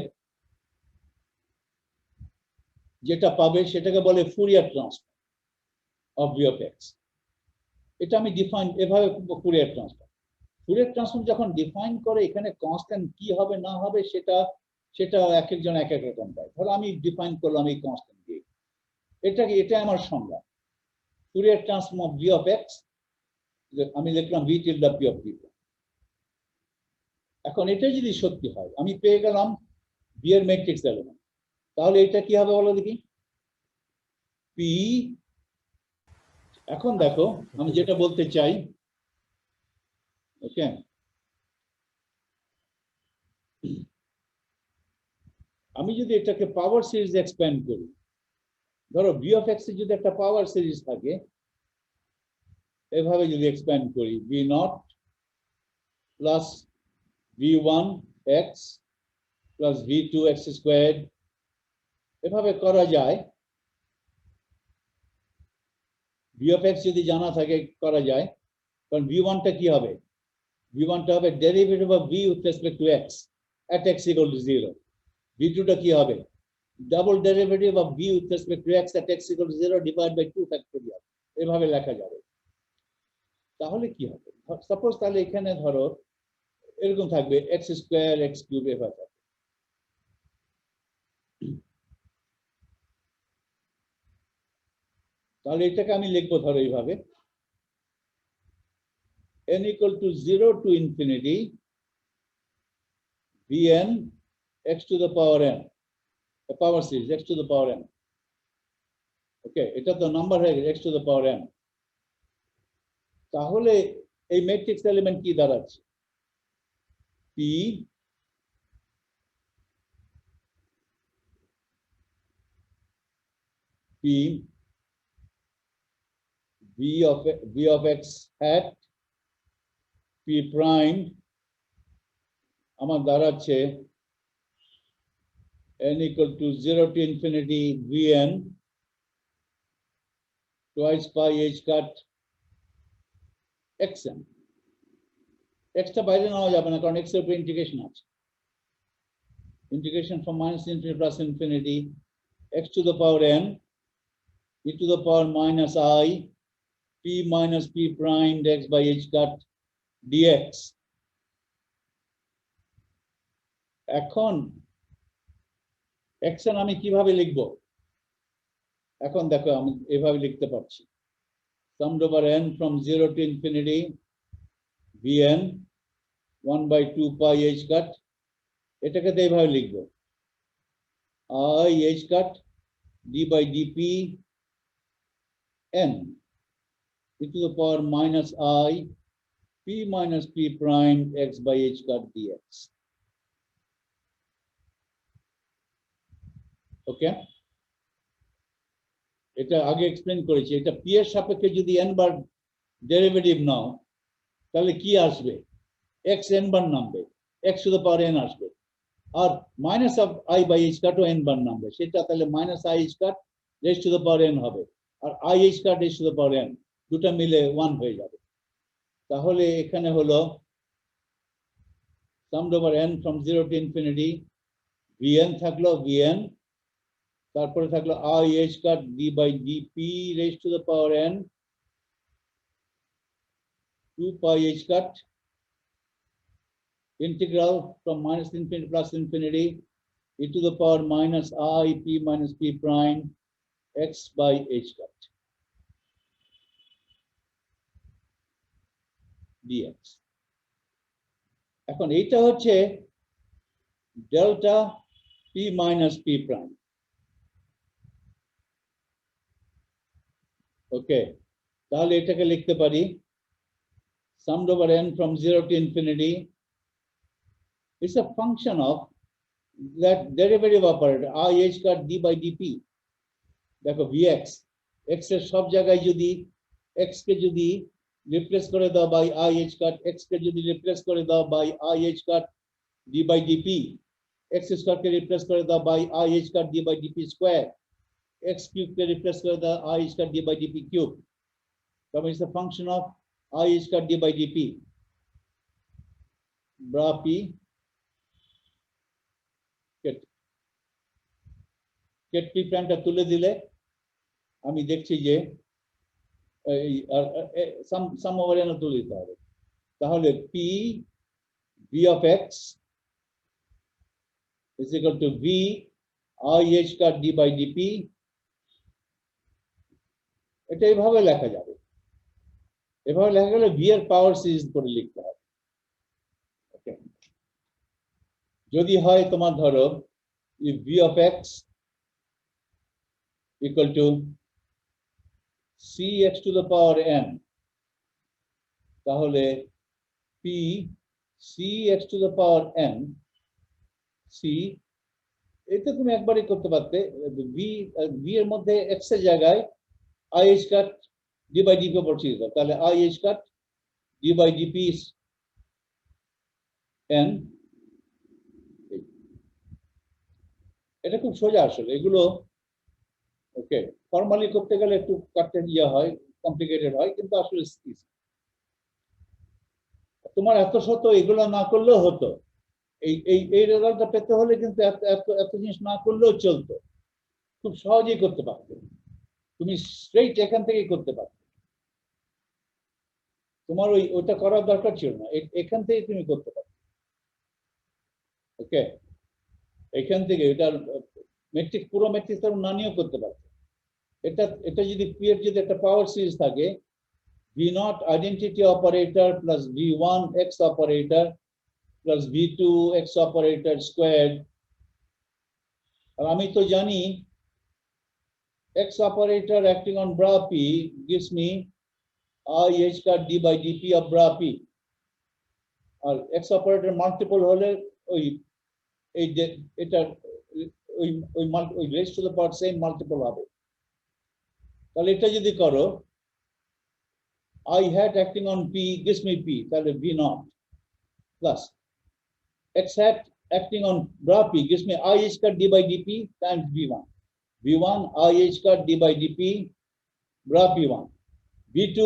যেটা পাবে সেটাকে বলে Fourier transform of V of x. এটা আমি ডিফাইন এভাবে, ফুরিয়ার ট্রান্সফর্ম। ফুরিয়ার ট্রান্সফর্ম যখন ডিফাইন করে, এখানে কনস্ট্যান্ট কি হবে না হবে সেটা এক একজন এক এক রকম পায়। ধরো আমি ডিফাইন করলাম এই কনস্ট্যান্ট দিয়ে, এটা আমার সংজ্ঞা, Fourier transform of V of x, আমি লিখলাম V tilde P of V. এখন এটা যদি সত্যি হয়, আমি পেয়ে গেলাম বি এর ম্যাট্রিক্স এলিমেন্ট, তাহলে এটা কি হবে বলো দেখি, পি। এখন দেখো আমি যেটা বলতে চাই, ওকে, আমি যদি এটাকে পাওয়ার সিরিজ এক্সপ্যান্ড করি, ধরো ভি অফ এক্স এর যদি একটা পাওয়ার সিরিজ থাকে, এভাবে যদি এক্সপ্যান্ড করি, V naught plus v1 x plus v2 x square, এভাবে করা যায়। ভি অফ এক্স যদি জানা থাকে করা যায়, কারণ v1 টা কি হবে, v1 টা হবে derivative of v with respect to x at x equal to 0, v2 টা কি হবে, double derivative of v with respect to x at x equal to 0 divide by 2 factorial, এভাবে লেখা যাবে। তাহলে কি হবে, সাপোজ তাহলে এখানে ধরো এরকম থাকবে এক্স স্কোয়ার এক্স কিউব, এভাবে থাকবে। তাহলে এটাকে আমি লিখবো ধরো এইভাবে, n equal to 0 to infinity vn x to the power n, a power series x to the power n, ওকে, এটা তো নাম্বার হয়ে গেছে x to the power n। তাহলে এই ম্যাট্রিক্স এলিমেন্ট কি দাঁড়াচ্ছে, p v of x hat p prime আমার দাঁড়াচ্ছে n equal to 0 to infinity vn twice pi h cut xn। x টা বাইরে নেওয়া যাবে না, কারণ x এর উপর ইন্টিগ্রেশন আছে, integration from minus infinity plus infinity x to the power n e to the power minus I p minus p prime x by h cut dx। এখন xn আমি কিভাবে লিখব, এখন দেখো আমি এভাবে লিখতে পারছি, summed over n from 0 to infinity vn 1 by 2 pi h cut, এটাকে তো এইভাবে লিখবো, I h cut d by dp n e to the power minus I p minus p prime x by h cut dx। ওকে, এটা আগে এক্সপ্লেন করেছি। এটা পি এর সাপেক্ষে যদি n বার ডেরিভেটিভ নাও তাহলে কি আসবে? এক্স n বার নামবে, x to the power n আসবে, আর minus of i by h cut ও n বার নামবে, সেটা তাহলে minus i h cut raise to the power n হবে, আর i h cut raise to the power n দুটো মিলে 1 হয়ে যাবে। তাহলে এখানে হলো summed over n from 0 to infinity, vn থাকলো vn, তারপরে থাকলো i h cut d by dp raise to the power n 2 pi h cut integral from minus infinity plus infinity e to the power minus I p minus p prime x by h cut dx। এখন এইটা হচ্ছে delta p minus p prime। ওকে, তাহলে এটাকে লিখতে পারি summed over n from 0 to infinity is a function of that derivative operator I h cut d by dp। দেখো vx, x এর সব জায়গায় যদি x কে যদি রিপ্লেস করে দাও by i h cut, x কে যদি রিপ্লেস করে দাও by i h cut d by dp, x square কে রিপ্লেস করে দাও by i h cut d by dp square, x cube কে রিপ্লেস করে দাও i h cut d by dp কিউব। তবে it's a function of i h cut d by dp bra p ket p প্রাইমটা তুলে দিলে আমি দেখছি যে সাম ওভার n তুলে দিতে হবে। তাহলে p v of x is equal to v i h cut d by dp। এটা এইভাবে লেখা যাবে, এভাবে লেখা গেলে v এর পাওয়ার সিরিজ করে লিখতে হবে। ওকে, যদি হয় তোমার ধরো if v of x equal to cx to the power n, তাহলে p cx to the power n c, এটা তুমি একবারই করতে পারতে, v এর মধ্যে x এর জায়গায় i h cut d by dp বসিয়ে দাও, তাহলে i h cut d by dp is n। এটা খুব সোজা আসলে, এগুলো ওকে ফর্মালি করতে গেলে একটু কাটতে ইয়ে হয়, কমপ্লিকেটেড হয়, কিন্তু আসলে তোমার এত শত এগুলো না করলেও হতো। এই রেজাল্টটা পেতে হলে কিন্তু এত এত এত জিনিস না করলেও চলতো, খুব সহজেই করতে পারতে, তুমি স্ট্রেইট এখান থেকেই করতে পারতে, তোমার ওইটা করার দরকার ছিল না, এখান থেকে তুমি করতে পারো। ওকে, এখান থেকে এটা মেট্রিক, পুরো মেট্রিক না নিয়েও করতে পারো। এটা এটা যদি পি এর যদি একটা পাওয়ার সিরিজ থাকে v naught identity operator plus v1 x operator plus v2 x operator squared, আর আমি তো জানি x operator acting on bra p gives me I h cut d by dp of bra p, আর x operator মাল্টিপল হলে ওই এই এটা ওই raise to the power same multiple হবে। তাহলে এটা যদি করো I hat acting on p gives me p, তাহলে v naught plus x hat acting on bra p gives me I h cut d by dp times v1, v1 I h cut d by dp bra p1, v2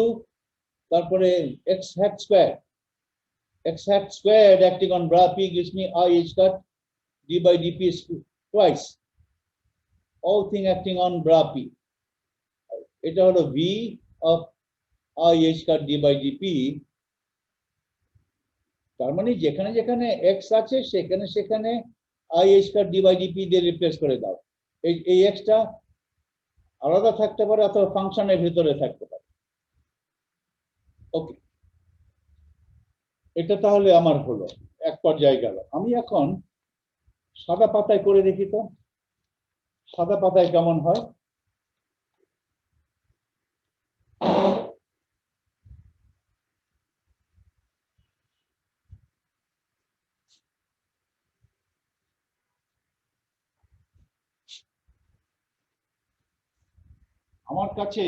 তারপরে x hat squared acting on bra p gives me I h cut d by dp twice, all thing acting on bra p। এটা হলো v of I h cut d by dp, তার মানে যেখানে যেখানে x আছে সেখানে সেখানে I h cut d by dp দিয়ে রিপ্লেস করে দাও। এই x টা আলাদা থাকতে পারে অথবা ফাংশনের ভিতরে থাকতে পারে। ওকে, এটা তাহলে আমার হলো এক পর্যায়ে গেল। আমি এখন সাদা পাতায় করে দেখি তো সাদা পাতায় কেমন হয়। আমার কাছে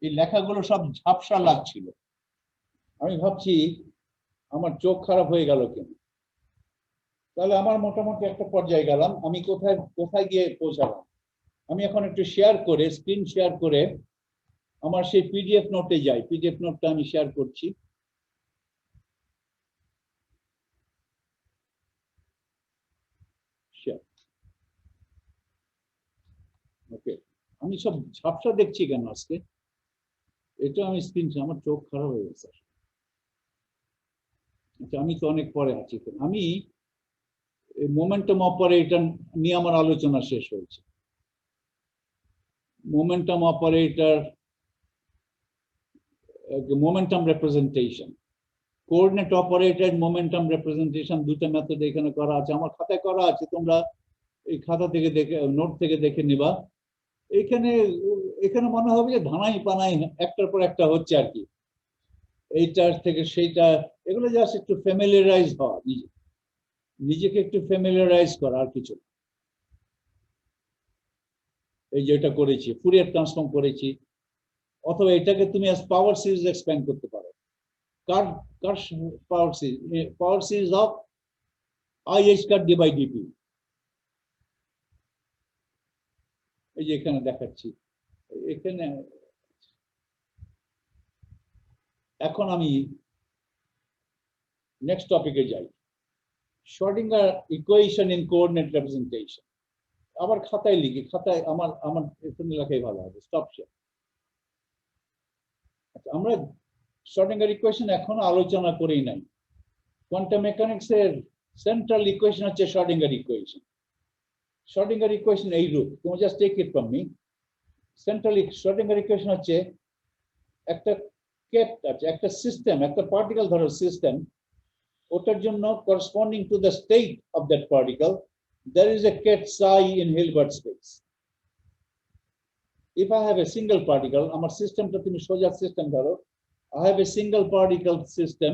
এই লেখাগুলো সব ঝাপসা লাগছিল। আমি ভাবছি আমার চোখ খারাপ হয়ে গেল কেন। তাহলে আমার মোটামুটি একটা পর্যায়ে গেলাম, আমি কোথায় কোথায় গিয়ে পৌঁছালাম। আমি এখন একটু শেয়ার করে, স্ক্রিন শেয়ার করে আমার সেই পিডিএফ নোটে যাই। পিডিএফ নোটটা আমি শেয়ার করছি। ওকে, আমি সব ঝাপসা দেখছি কেন আজকে? এটা আমি স্ক্রিন, আমার চোখ খারাপ হয়ে গেছে। আচ্ছা, আমি তো অনেক পরে আছি। আমি মোমেন্টাম অপারেটর নিয়ে আমার আলোচনা শেষ হয়েছে। Momentum operator, momentum representation, coordinate operator, momentum representation, দুটো মেথড এখানে করা আছে, আমার খাতায় করা আছে। তোমরা এই খাতা থেকে দেখে, নোট থেকে দেখে নিবা। এখানে এখানে মনে হবে যে ধানাই পানাই একটার পর একটা হচ্ছে আর কি, এইটার থেকে সেইটা। এগুলো জাস্ট একটু ফ্যামিলিয়ারাইজ হওয়া, নিজেকে একটু ফ্যামিলিয়ারাইজ করা, আর কিছু। এই যে এটা করেছি, ফুরিয়ার ট্রান্সফর্ম করেছি, অথবা এটাকে তুমি অ্যাজ পাওয়ার সিরিজ এক্সপ্যান্ড করতে পারো। কার কার power series? Power series of IH cut d by dp. এই যে এখানে দেখাচ্ছি। এখানে এখন আমি নেক্সট টপিকে যাই। Schrödinger equation in coordinate representation. আবার খাতায় লিখি, খাতায় আমার আমার এখানে লেখাই ভালো হবে। Stop share. আমরা Schrödinger ইকুয়েশন এখনো আলোচনা করেই নাই। কোয়ান্টাম মেকানিক্স এর সেন্ট্রাল ইকুয়েশন হচ্ছে Schrödinger ইকুয়েশন। Schrödinger ইকুয়েশন এই রূপ, তুমি just take it from me. Central Schrödinger equation হচ্ছে একটা কেট আছে, একটা সিস্টেম, একটা পার্টিকেল ধরো সিস্টেম, ওটার জন্য corresponding to the state of that particle there is a ket psi in Hilbert space. If I have a single particle, আমার সিস্টেমটা তুমি সোজা সিস্টেম ধরো, I have a single particle system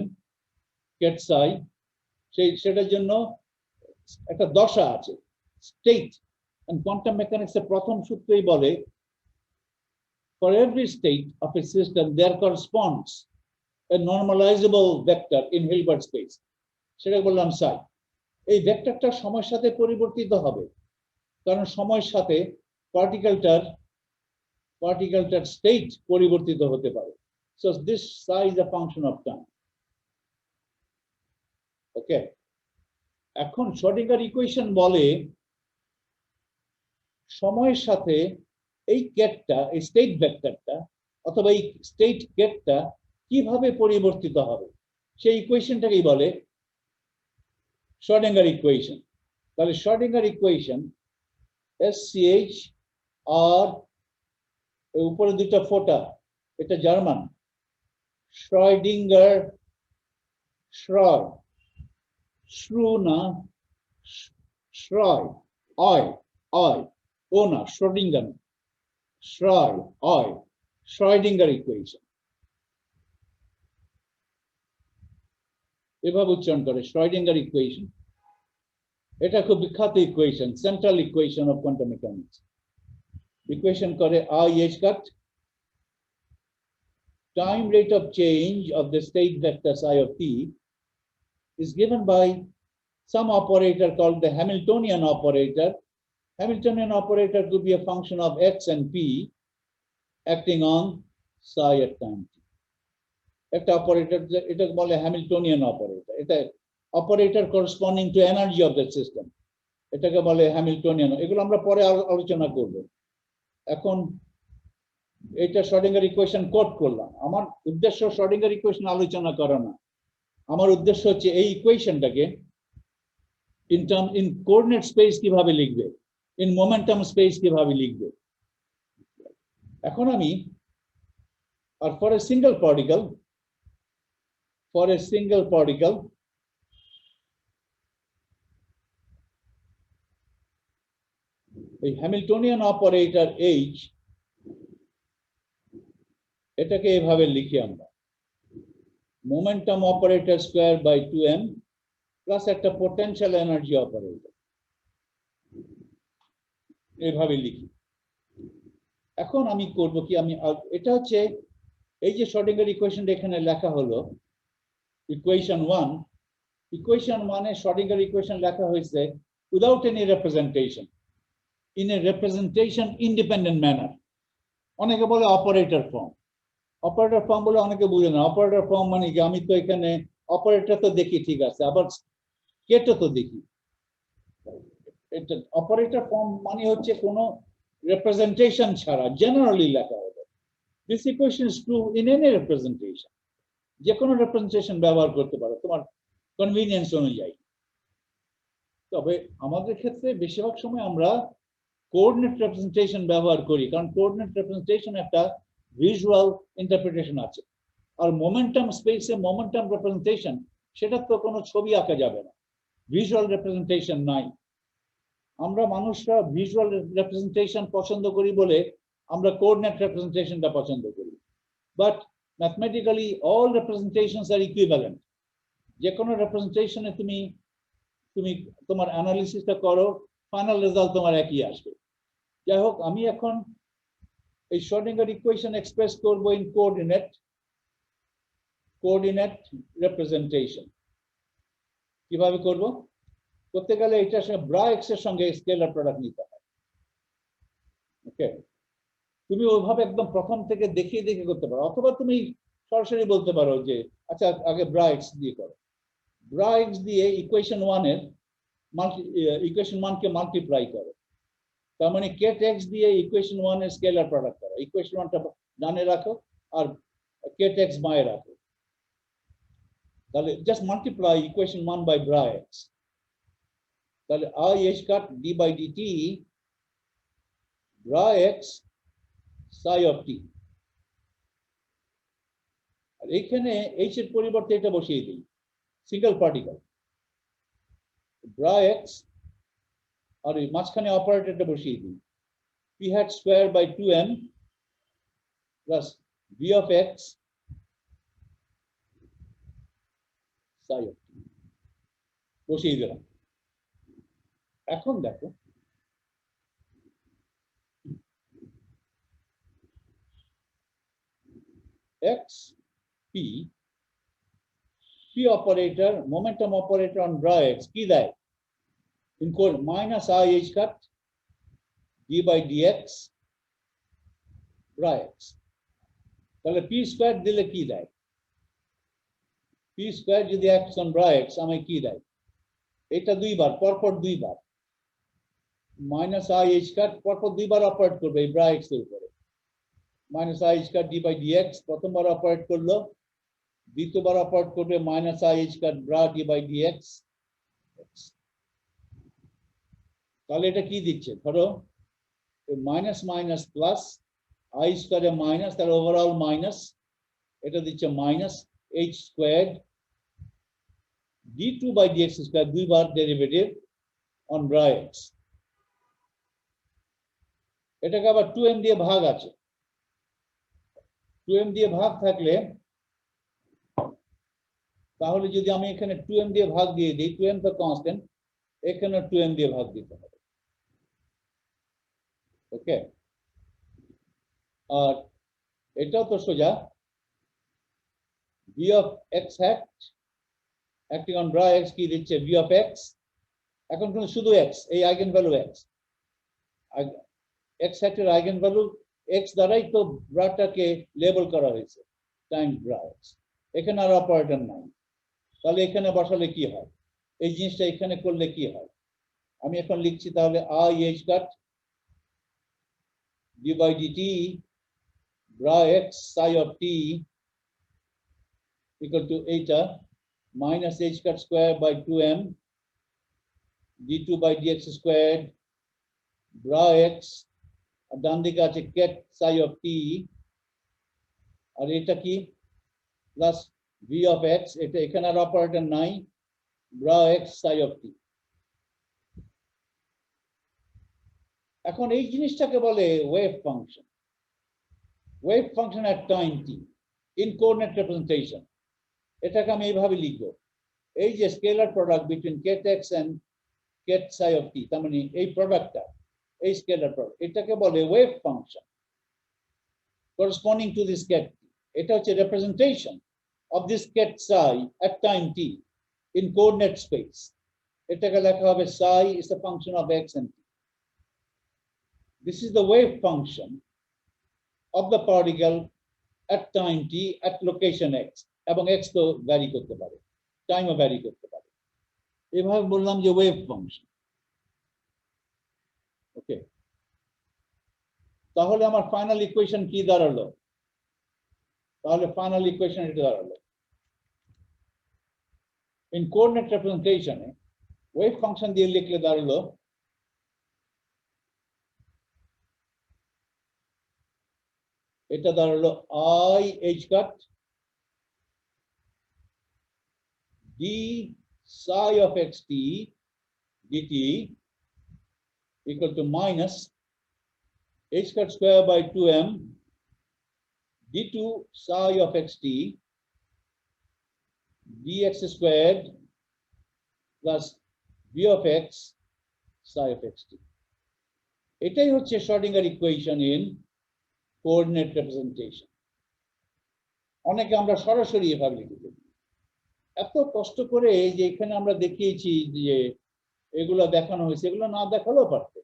ket psi, সেটার জন্য একটা দশা আছে, state. And quantum mechanics এর প্রথম সূত্রই বলে for every state of a system there corresponds a normalizable vector in Hilbert space. সেটা বললাম psi। এই ভেক্টরটা সময়ের সাথে পরিবর্তিত হবে, কারণ সময়ের সাথে পার্টিকেলটার স্টেট পরিবর্তিত হতে পারে। So this psi is a function of time. ওকে, এখন Schrödinger ইকুয়েশন বলে সময়ের সাথে এই কেটটা, এই স্টেট ভেক্টরটা অথবা এই স্টেট কেটটা কিভাবে পরিবর্তিত হবে, সেই ইকুয়েশনটাকেই বলে Schrödinger ইকুয়েশন। তাহলে Schrödinger ইকুয়েশন SCH আর উপরে দুটো ফোঁটা, এটা জার্মান, Schrödinger, শ্রু না, শ্রয়, অয়, অয়, ও না, Schrödinger, শ্রয়, অয়, Schrödinger ইকুয়েশন। এভাবে উচ্চারণ করে Schrödinger ইকুয়েশন। এটা খুব বিখ্যাত equation, central equation of quantum mechanics. Equation করে IH cut, time rate of change of the state vector psi of t is given by some operator called the Hamiltonian operator. Hamiltonian operator could be a function of x and p acting on psi at time t. একটা অপারেটর, এটা বলে হ্যামিল্টনিয়ান অপারেটর। এটা operator corresponding to energy of the system, এটাকে বলে হ্যামিল্টনিয়ান। এগুলো আমরা পরে আলোচনা করব। এখন এটা Schrödinger ইকুয়েশন কোট করলাম। আমার উদ্দেশ্য Schrödinger ইকুয়েশন আলোচনা করা না, আমার উদ্দেশ্য হচ্ছে এই ইকুয়েশনটাকে ইন কোঅর্ডিনেট স্পেস কিভাবে লিখবে, ইন মোমেন্টাম স্পেস কিভাবে লিখবে। এখন আমি আর ফর এ সিঙ্গেল পার্টিকেল, এই হ্যামিল্টনিয়ান অপারেটর H, এটাকে এভাবে লিখি আমরা, momentum operator square by 2m plus একটা পোটেনশিয়াল এনার্জি অপারেটর, এভাবে লিখি। এখন আমি করব কি, আমি এটা হচ্ছে এই যে শ্রোডিঙ্গার ইকুয়েশনটা এখানে লেখা হলো ইকুয়েশন 1, ইকুয়েশন 1 এ শ্রোডিঙ্গার ইকুয়েশন লেখা হয়েছে without any representation, in a representation independent manner. অনেকে বলে অপারেটর ফর্ম, অপারেটর ফর্ম বলে অনেকে বুঝে না। অপারেটর ফর্ম মানে কি, আমি তো এখানে অপারেটর তো দেখি ঠিক আছে, আবার কেটো তো দেখি। এটা অপারেটর ফর্ম মানে হচ্ছে কোনো রিপ্রেজেন্টেশন ছাড়া জেনারেলি লেখা হবে। This equation is true in any representation, যে কোনো রিপ্রেজেন্টেশন ব্যবহার করতে পারো তোমার কনভিনিয়েন্স অনুযায়ী। তবে আমাদের ক্ষেত্রে বেশিরভাগ সময় আমরা কোঅর্ডিনেট রিপ্রেজেন্টেশন ব্যবহার করি, কারণ কোঅর্ডিনেট রিপ্রেজেন্টেশন একটা ভিজুয়াল ইন্টারপ্রিটেশন আছে। আর মোমেন্টাম স্পেসে মোমেন্টাম রিপ্রেজেন্টেশন, সেটা তো কোনো ছবি আঁকা যাবে না, ভিজুয়াল রিপ্রেজেন্টেশন নাই। আমরা মানুষরা ভিজুয়াল রিপ্রেজেন্টেশন পছন্দ করি বলে আমরা কোঅর্ডিনেট রিপ্রেজেন্টেশনটা পছন্দ করি। But mathematically all representations are equivalent. যে কোনো রিপ্রেজেন্টেশনে তুমি তোমার অ্যানালিসিসটা করো, ফাইনাল রেজাল্ট তোমার একই আসবে। যাই হোক, আমি এখন এই শ্রোডিঙ্গার ইকুয়েশন এক্সপ্রেস করবো ইন কোঅর্ডিনেট রিপ্রেজেন্টেশন। কিভাবে করব? করতে গেলে এটার সঙ্গে ব্রা এক্স এর সঙ্গে স্কেলার প্রোডাক্ট নিতে হয়। ওকে, তুমি ওইভাবে একদম প্রথম থেকে দেখিয়ে দেখে করতে পারো, অথবা তুমি সরাসরি বলতে পারো যে আচ্ছা আগে ব্রা এক্স দিয়ে করো। ব্রা এক্স দিয়ে ইকুয়েশন 1 এর ইকুয়েশন 1 কে মাল্টিপ্লাই করো, তার মানে কেট এক্স দিয়ে ইকুয়েশন 1 এর স্কেলার প্রোডাক্ট করো। ইকুয়েশন 1টা ডানে রাখো আর কেট এক্স বাঁয়ে রাখো, তাহলে just multiply equation 1 by bra x. তাহলে i h cut d by dt bra x psi of t. আর এখানে এইচ এর পরিবর্তে এটা বসিয়ে দিই, সিঙ্গেল পার্টিকেল ব্রা এক্স, আর এই মাঝখানে অপারেটরটা বসিয়ে দিই p hat square by 2m plus v of x psi of t বসিয়ে দিলাম। এখন দেখো x p operator momentum operator on bra x কি দেয়, ইনকোড minus i h cut d by dx bra x। তাহলে p স্কয়ার দিলে কি দেয়, p স্কয়ার যদি x on bra x আমায় কি দেয়, এটা দুইবার পরপর দুইবার মাইনাস আই এইচ কাট পরপর দুইবার অপারেট করবে এই bra x এর উপরে, minus i h cut d by dx প্রথমবার অপারেট করলো, দ্বিতীয়বার অপারেট করবে minus i h cut bra d by dx. তাহলে এটা কি দিচ্ছে, ধরো মাইনাস মাইনাস প্লাস আই স্কয়ারে মাইনাস, তাহলে ওভারঅল মাইনাস, এটা দিচ্ছে minus h square d two by dx square, দুইবার ডেরিভেটিভ অন ব্রা এক্স। এটাকে আবার 2m দিয়ে ভাগ আছে, 2m দিয়ে ভাগ থাকলে তাহলে যদি আমি এখানে 2m দিয়ে ভাগ দিয়ে দিই, 2m তো কনস্ট্যান্ট, এখানে 2m দিয়ে ভাগ দিতে হবে। ওকে, আর এটাও তো সোজা v of x hat acting on bra x কি দিচ্ছে v of x, এখন কিন্তু শুধু x, এই eigen value x, x hat এর আইগেন ভ্যালু x দ্বারাই তো ব্রাটাকে লেবেল করা হয়েছে টাইম ব্রা x, এখানে আর অপারেটর নাই। তাহলে এখানে বসালে কি হয়, এই জিনিসটা এখানে করলে কি হয়, আমি এখন লিখছি তাহলে i h cut d by dt bra x psi of t equal to eta minus h cut square by 2m d2 by dx squared bra x আর ডান দিকে আছে ket psi of t আর এটা কি প্লাস v of x, এটা এখানে আর অপারেটর নাই, bra x psi of t। এখন এই জিনিসটাকে বলে wave function, wave function at time t in coordinate representation। এটাকে আমি এইভাবে লিখবো, এই যে scalar product between ket x and ket psi of t, তার মানে এই প্রোডাক্টটা, এই স্কেলার প্রোডাক্ট, এটাকে বলে wave function. corresponding to this ket t. এটা হচ্ছে representation of this ket psi at time t in coordinate space. এটাকে লেখা হবে psi is a function of x and t. This is the wave function of the particle at time t at location x. এবং x তো vary করতে পারে, time ও vary করতে পারে। এভাবে বললাম যে wave function। ওকে, তাহলে আমার ফাইনাল ইকুয়েশন কি দাঁড়ালো? তাহলে ফাইনাল ইকুয়েশন এটা দাঁড়ালো, ইন কোঅর্ডিনেট রিপ্রেজেন্টেশনে ওয়েভ ফাংশন দিয়ে লিখলে দাঁড়ালো এটা দাঁড়ালো I h cut d psi of xt dt equal to minus h cut square by 2m d2 psi of xt dx squared plus v of x psi of xt. এটাই হচ্ছে Schrödinger equation in coordinate representation. অনেকে আমরা সরাসরি এভাবে লিখে দিই। এত কষ্ট করে যে এখানে আমরা দেখিয়েছি যে এগুলো দেখানো হয়েছে, এগুলো না দেখালেও পারতে,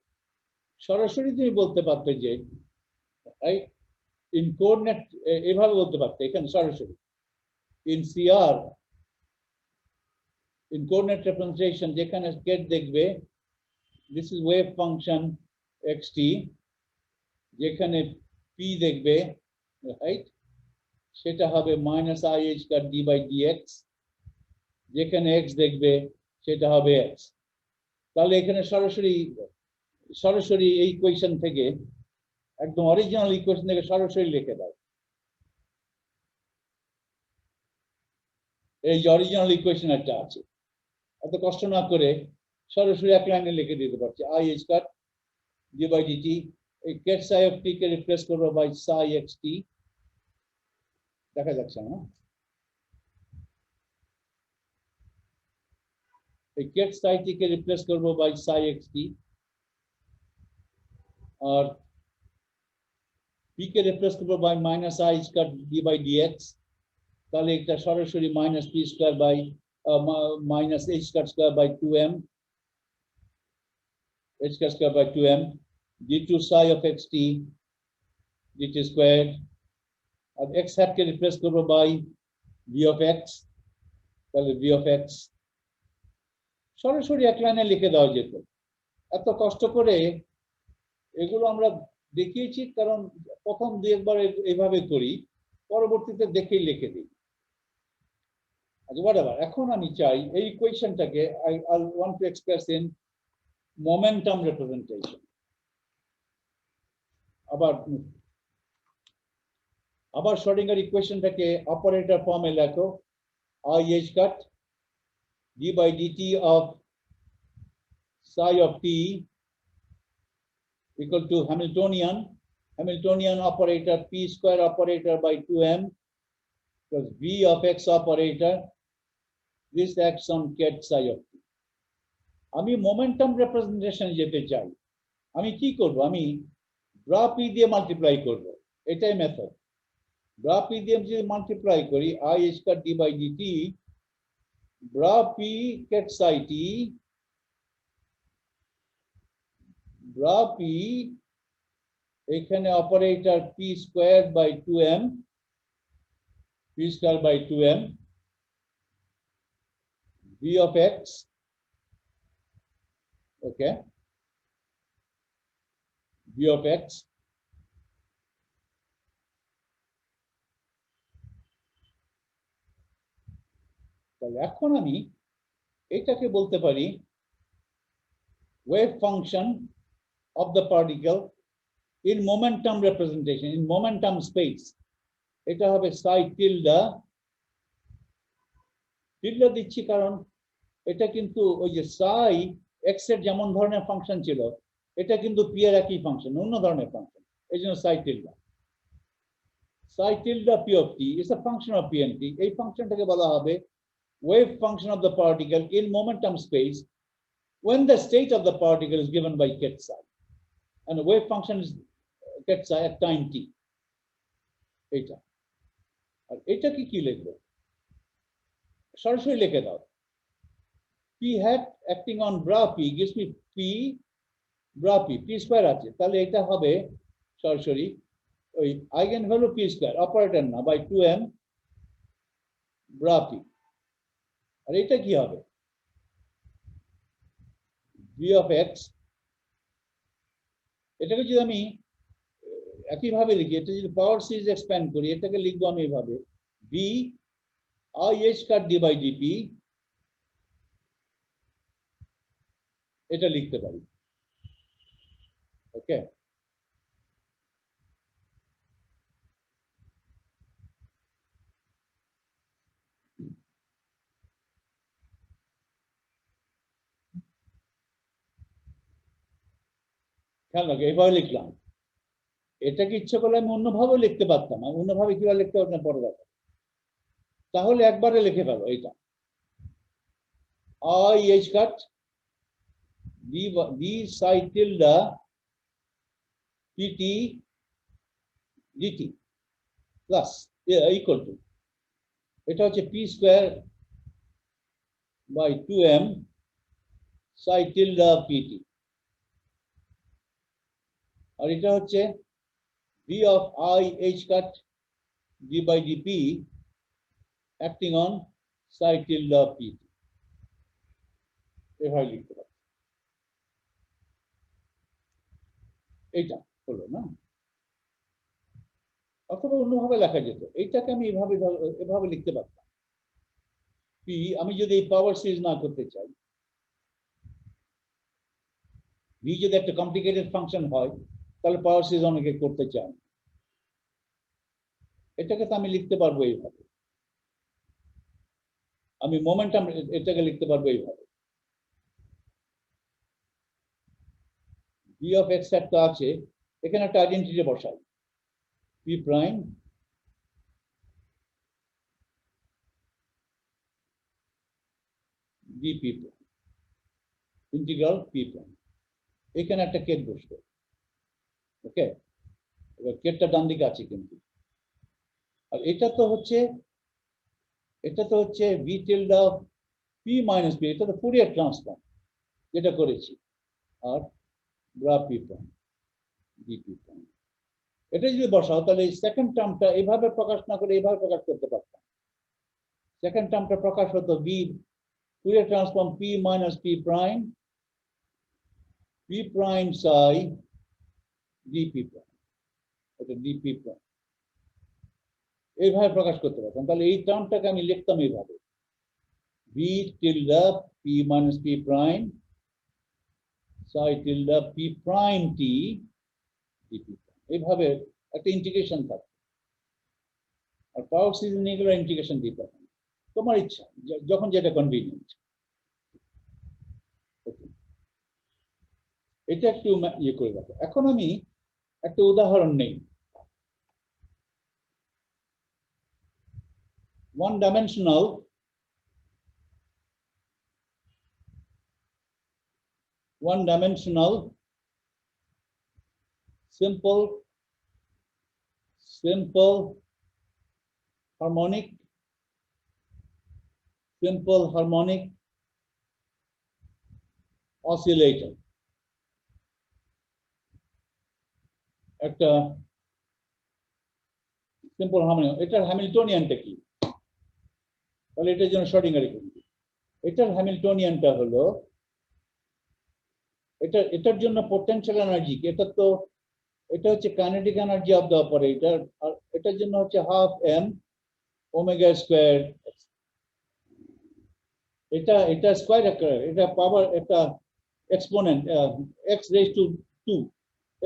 সরাসরি তুমি বলতে পারতে যে ইন কোঅর্ডিনেট, এভাবে বলতে পারতে এখানে সরাসরি in CR in coordinate representation যেখানে ket দেখবে this is wave function xt, যেখানে p দেখবে রাইট সেটা হবে minus i h cut d by dx, যেখানে x দেখবে সেটা হবে x। তাহলে এখানে সরাসরি এই ইকুয়েশন থেকে একদম অরিজিনাল ইকুয়েশন থেকে সরাসরি লিখে দাও। এই যে অরিজিনাল ইকুয়েশন একটা আছে, এত কষ্ট না করে সরাসরি এক লাইনে লিখে দিতে পারছি i h cut d by dt, এই ket psi of t কে রিপ্লেস করবো বাই psi xt, দেখা যাচ্ছে না, এই ket psi t কে রিপ্লেস করবো বাই psi xt और p কে রিপ্লেস করবো by minus i h cut d by dx, তাহলে এটা সরাসরি minus p square by minus h cut square by 2m h cut square by 2m d2 psi of xt dt square, আর x hat কে রিপ্লেস করবো বাই v of x, তাহলে v of x সরাসরি এক লাইনে লিখে দেওয়া যেত। এত কষ্ট করে এগুলো আমরা দেখিয়েছি কারণ প্রথম দুই একবার এইভাবে করি, পরবর্তীতে দেখেই লিখে দিই। আচ্ছা, এখন আমি চাই এই ইকুয়েশনটাকে I want to express in momentum representation। আবার শ্রোডিঙ্গার ইকুয়েশনটাকে অপারেটর ফর্মে লেখো I h cut d by dt of psi of t equal to Hamiltonian operator p square operator by 2m plus v of x operator, this acts on ket psi of t. আমি মোমেন্টাম রিপ্রেজেন্টেশন যেতে চাই, আমি কি করব? আমি ব্রা p দিয়ে মাল্টিপ্লাই করব, এটাই মেথড। ব্রা p দিয়ে যদি মাল্টিপ্লাই করি I h cut d by dt bra p ket psi t bra p এখানে operator p squared by 2m p squared by 2m v of x, okay, v of x তাহলে এখন আমি এটাকে বলতে পারি wave function of the particle in momentum representation, in momentum space, এটা হবে psi tilde দিচ্ছি কারণ এটা কিন্তু ওই যে psi x এর যেমন ধরনের ফাংশন ছিল এটা কিন্তু p এর একই ফাংশন, অন্য ধরনের ফাংশন, এই জন্য psi tilde p of t is a function of p and t। এই ফাংশনটাকে বলা হবে wave function of the particle in momentum space when the state of the particle is given by ket psi, and the wave function is ket psi at time t। এইটা। আর এটাকে কি লিখবো? সরাসরি লিখে দাও। P hat acting on bra P gives me P bra P, P square আছে, তাহলে এটা হবে সরাসরি ওই eigen value P square, operator না, বাই 2m bra P। আর এটা কি হবে? V of x, এটাকে যদি আমি একইভাবে লিখি, এটা যদি পাওয়ার সিরিজ এক্সপ্যান্ড করি, এটাকে লিখবো আমি এইভাবে, V I h cut d by dt, এটা লিখতে পারি। ওকে, খেয়াল রাখো এভাবে লিখলাম। এটাকে ইচ্ছে করলে আমি অন্যভাবে লিখতে পারতাম, আমি অন্যভাবে কিভাবে লিখতে পারতাম পরে দেখো। তাহলে একবারে লিখে ফেলো এইটা, I h cut d psi tilde pt dt plus equal to, এটা হচ্ছে p square by 2m psi tilde pt, আর এটা হচ্ছে v of I h cut d by dp acting on psi tilde pt, এভাবে লিখতে পারি। এইটা হলো না, অথবা অন্যভাবে লেখা যেত, এইটাকে আমি এভাবে লিখতে পারতাম। p, আমি যদি এই পাওয়ার সিরিজ না করতে চাই, v যদি একটা কমপ্লিকেটেড ফাংশন হয়, তাহলে পাওয়ার সিরিজ অনেকে করতে চায়, এটাকে তো আমি লিখতে পারবো এইভাবে, আমি মোমেন্টাম এটাকে লিখতে পারবো এইভাবে, v of x একটা আছে, এখানে একটা আইডেন্টিটি বসাই, p prime dp integral p prime, এখানে একটা কেট বসবে। ওকে, এবার কেটটা ডান দিকে আছে কিন্তু, আর এটা তো হচ্ছে v tilde p minus p, এটা তো ফুরিয়ার ট্রান্সফর্ম যেটা করেছি, আর bra p prime dp prime, এটা যদি বসাও তাহলে এই সেকেন্ড টার্মটা এইভাবে প্রকাশ না করে এইভাবে প্রকাশ করতে পারতাম। সেকেন্ড টার্মটা প্রকাশ হতো v Fourier transform p minus p prime psi dp prime, এটা dp প্রাইম, এইভাবে প্রকাশ করতে পারতাম। তাহলে এই টার্মটাকে আমি লিখতাম এইভাবে, v tilde p minus p prime psi tilde p prime t dp prime, এইভাবে একটা ইন্টিগ্রেশন থাকে। আর পাওয়ার সিরিজ নিয়ে গেলে ইন্টিগ্রেশন দিতে পারতাম, তোমার ইচ্ছা, যখন যেটা কনভিনিয়েন্ট। এটা একটু ইয়ে করে রাখো। এখন আমি একটা উদাহরণ নেই, one dimensional simple harmonic oscillator, একটা সিম্পল হারমোনিক, এটার হ্যামিল্টনিয়ানটা কি? তাহলে এটার জন্য শর্টিংহার লিখুন। এটার হ্যামিল্টনিয়ানটা হলো, এটার জন্য পোটেনশিয়াল এনার্জি, এটা হচ্ছে kinetic energy of the operator, আর এটার জন্য হচ্ছে হাফ m ওমেগা স্কয়ার, এটা স্কয়ার আকারে, এটা পাওয়ার একটা এক্সপোনেন্ট x raised to 2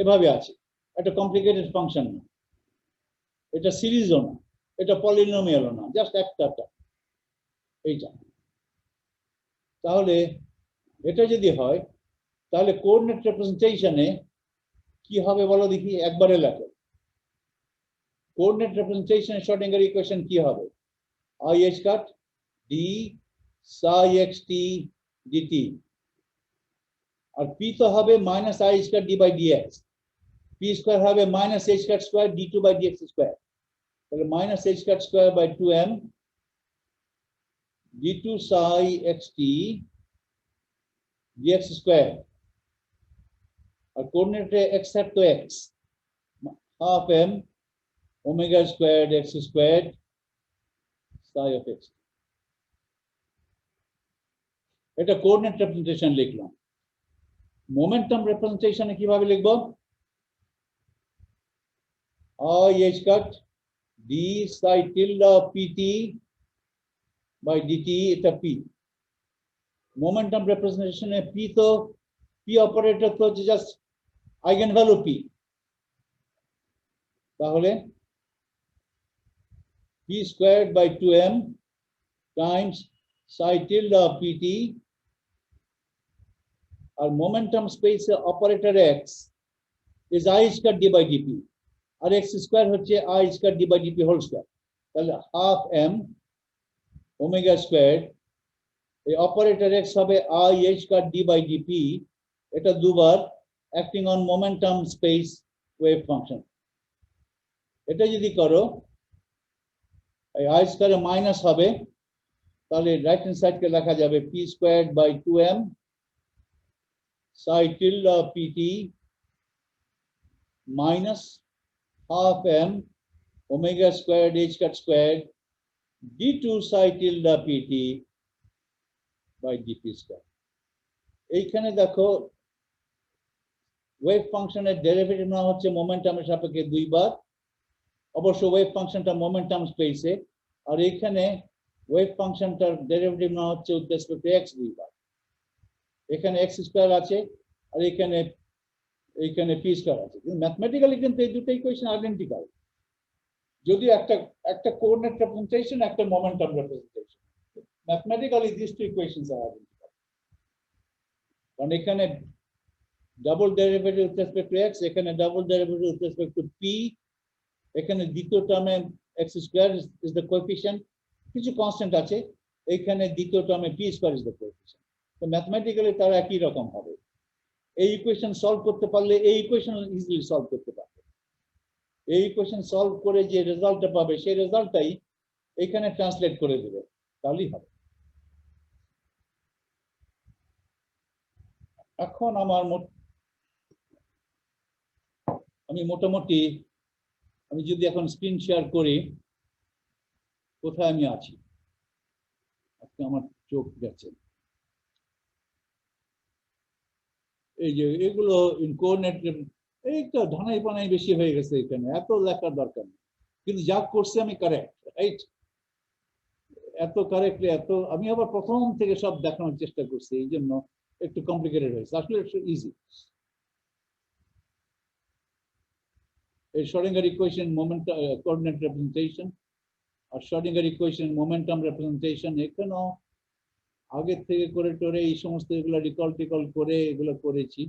এভাবে আছে, একটা কমপ্লিকেটেড ফাংশন না, এটা সিরিজও না, এটা পলিনোমিয়ালও না, জাস্ট একটা এইটা। তাহলে এটা যদি হয়, তাহলে কোঅর্ডিনেট রিপ্রেজেন্টেশনে কি হবে বলো দেখি, একবারে লেখো। কোঅর্ডিনেট রিপ্রেজেন্টেশনে শর্টিংহার ইকুয়েশন কি হবে? I h cut d psi xt dt, R p তো হবে minus I h cut d by dx, p square হবে minus h cut square d2 by dx square, minus h cut square by 2m d2 psi xt dx square. Our coordinate x hat to x half m omega squared x squared psi of x. এটা কোঅর্ডিনেট রিপ্রেজেন্টেশন লিখলাম। মোমেন্টাম রিপ্রেজেন্টেশনে কিভাবে লিখব? I h cut d psi tilde pt by dt এটা p। মোমেন্টাম রিপ্রেজেন্টেশনে p তো p অপারেটর তো জাস্ট আইগেন ভ্যালু p, তাহলে p squared by 2m times psi tilde pt আর মোমেন্টাম স্পেসে operator x is I squared d by dp আর x স্কয়ার হচ্ছে I squared d by dp whole square, তাহলে হাফ m ওমেগা স্কয়ার এই অপারেটর x হবে I squared d by dp, এটা দুবার acting on momentum space wave function. এটা যদি করো এই I স্কয়ারে মাইনাস হবে, তাহলে রাইট হ্যান্ড সাইডকে লেখা যাবে p squared by 2m psi tilde pt minus half m omega squared h cut squared d2 psi tilde pt by dp square. এইখানে দেখো ওয়েভ ফাংশনের ডেরিভেটিভ না হচ্ছে মোমেন্টামের সাপেক্ষে দুইবার, অবশ্য ওয়েভ ফাংশনটা মোমেন্টাম স্পেসে, আর এখানে ওয়েভ ফাংশনটার ডেরিভেটিভ না হচ্ছে উইথ রেসপেক্ট টু x দুইবার। এখানে x স্কয়ার আছে আর এখানে p স্কয়ার আছে, কিন্তু ম্যাথমেটিক্যালি কিন্তু এই দুটো ইকুয়েশন আইডেন্টিক্যাল, যদি একটা কোঅর্ডিনেট রিপ্রেজেন্টেশন একটা momentum representation, mathematically this two equations are identical. কারণ এখানে double derivative with respect to x, এখানে double derivative with respect to p, এখানে দ্বিতীয় টার্মে x square is the coefficient, কিছু কনস্ট্যান্ট আছে, এখানে দ্বিতীয় টার্মে p square is the coefficient. তো ম্যাথমেটিক্যালি তারা একই রকম হবে। এই ইকুয়েশন সলভ করতে পারলে এই ইকুয়েশন ইজিলি সলভ করতে পারবে। এই ইকুয়েশন সলভ করে যে রেজাল্টটা পাবে সেই রেজাল্টটাই এখানে ট্রান্সলেট করে দেবে, তাহলেই হবে। এখন আমি মোটামুটি আমি যদি এখন স্ক্রিন শেয়ার করি, কোথায় আমি আছি, আজকে আমার চোখ গেছে, এই যে এগুলো কোঅর্ডিনেট, এইটা ধানাই পানাই বেশি হয়ে গেছে, এখানে এত লেখার দরকার নেই, কিন্তু যা করছে আমি কারেক্ট, রাইট, এত কারেক্টলি এত আমি আবার প্রথম থেকে সব দেখানোর চেষ্টা করছি, এই জন্য একটু কমপ্লিকেটেড হয়েছে, আসলে একটু ইজি। এই Schrodinger equation moment coordinate representation আর শ্রোডিঙ্গার ইকুয়েশন মোমেন্টাম রিপ্রেজেন্টেশন, এখানেও আগের থেকে করে টোরে এই সমস্ত এগুলো রিকল করে এগুলো করেছি,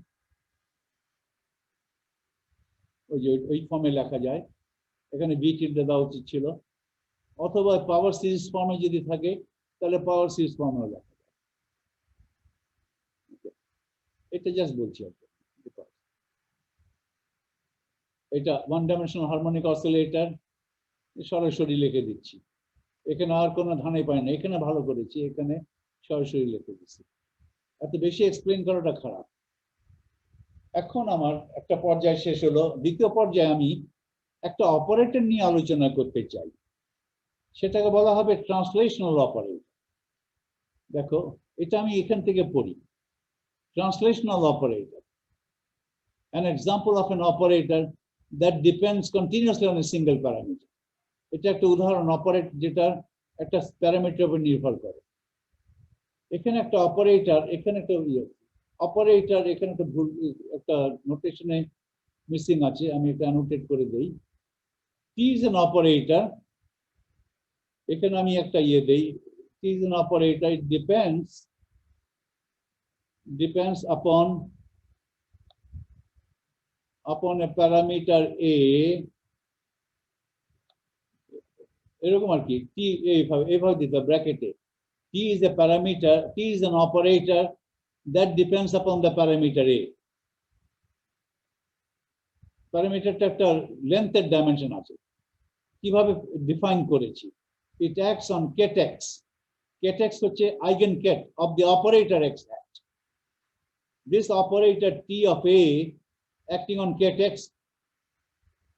ওই যে ওই ফর্মে লেখা যায়, এখানে বি টিল্ডে দেওয়া উচিত ছিল, অথবা পাওয়ার সিরিজ ফর্মে যদি থাকে তাহলে পাওয়ার সিরিজ ফর্মেও লেখা যায়। এটা জাস্ট বলছি আর কি, এটা ওয়ান ডাইমেনশনাল হারমোনিক অসিলেটর সরাসরি লিখে দিচ্ছি, এখানে আর কোনো ধানাই পাই না, এখানে ভালো করেছি, এখানে সরাসরি লিখে দিচ্ছি, এত বেশি এক্সপ্লেন করাটা খারাপ। এখন আমার একটা পর্যায় শেষ হলো, দ্বিতীয় পর্যায়ে আমি একটা অপারেটর নিয়ে আলোচনা করতে চাই, সেটাকে বলা হবে ট্রান্সলেশনাল অপারেটর। দেখো এটা আমি এখান থেকে পড়ি, translational operator, an example of an operator that depends continuously on a single parameter. এটা একটা উদাহরণ অপারেটর যেটা একটা প্যারামিটারের উপর নির্ভর করে। এখানে একটা অপারেটর, এখানে একটা অপারেটর, এখানে একটা ভুল, একটা নোটেশনে মিসিং আছে, আমি এটা অ্যানোটেট করে দেই। T is an operator, এখানে আমি একটা দেই, T is an operator, it depends upon a parameter A, এরকম আর কি, T এইভাবে দিতে ব্র্যাকেটে, T is a parameter, T is an operator that depends upon the parameter A. প্যারামিটারটা একটা লেন্থের ডাইমেনশন আছে, কিভাবে ডিফাইন করেছি it acts on ket x হচ্ছে eigenket of the operator x hat. This operator t of a acting on ket x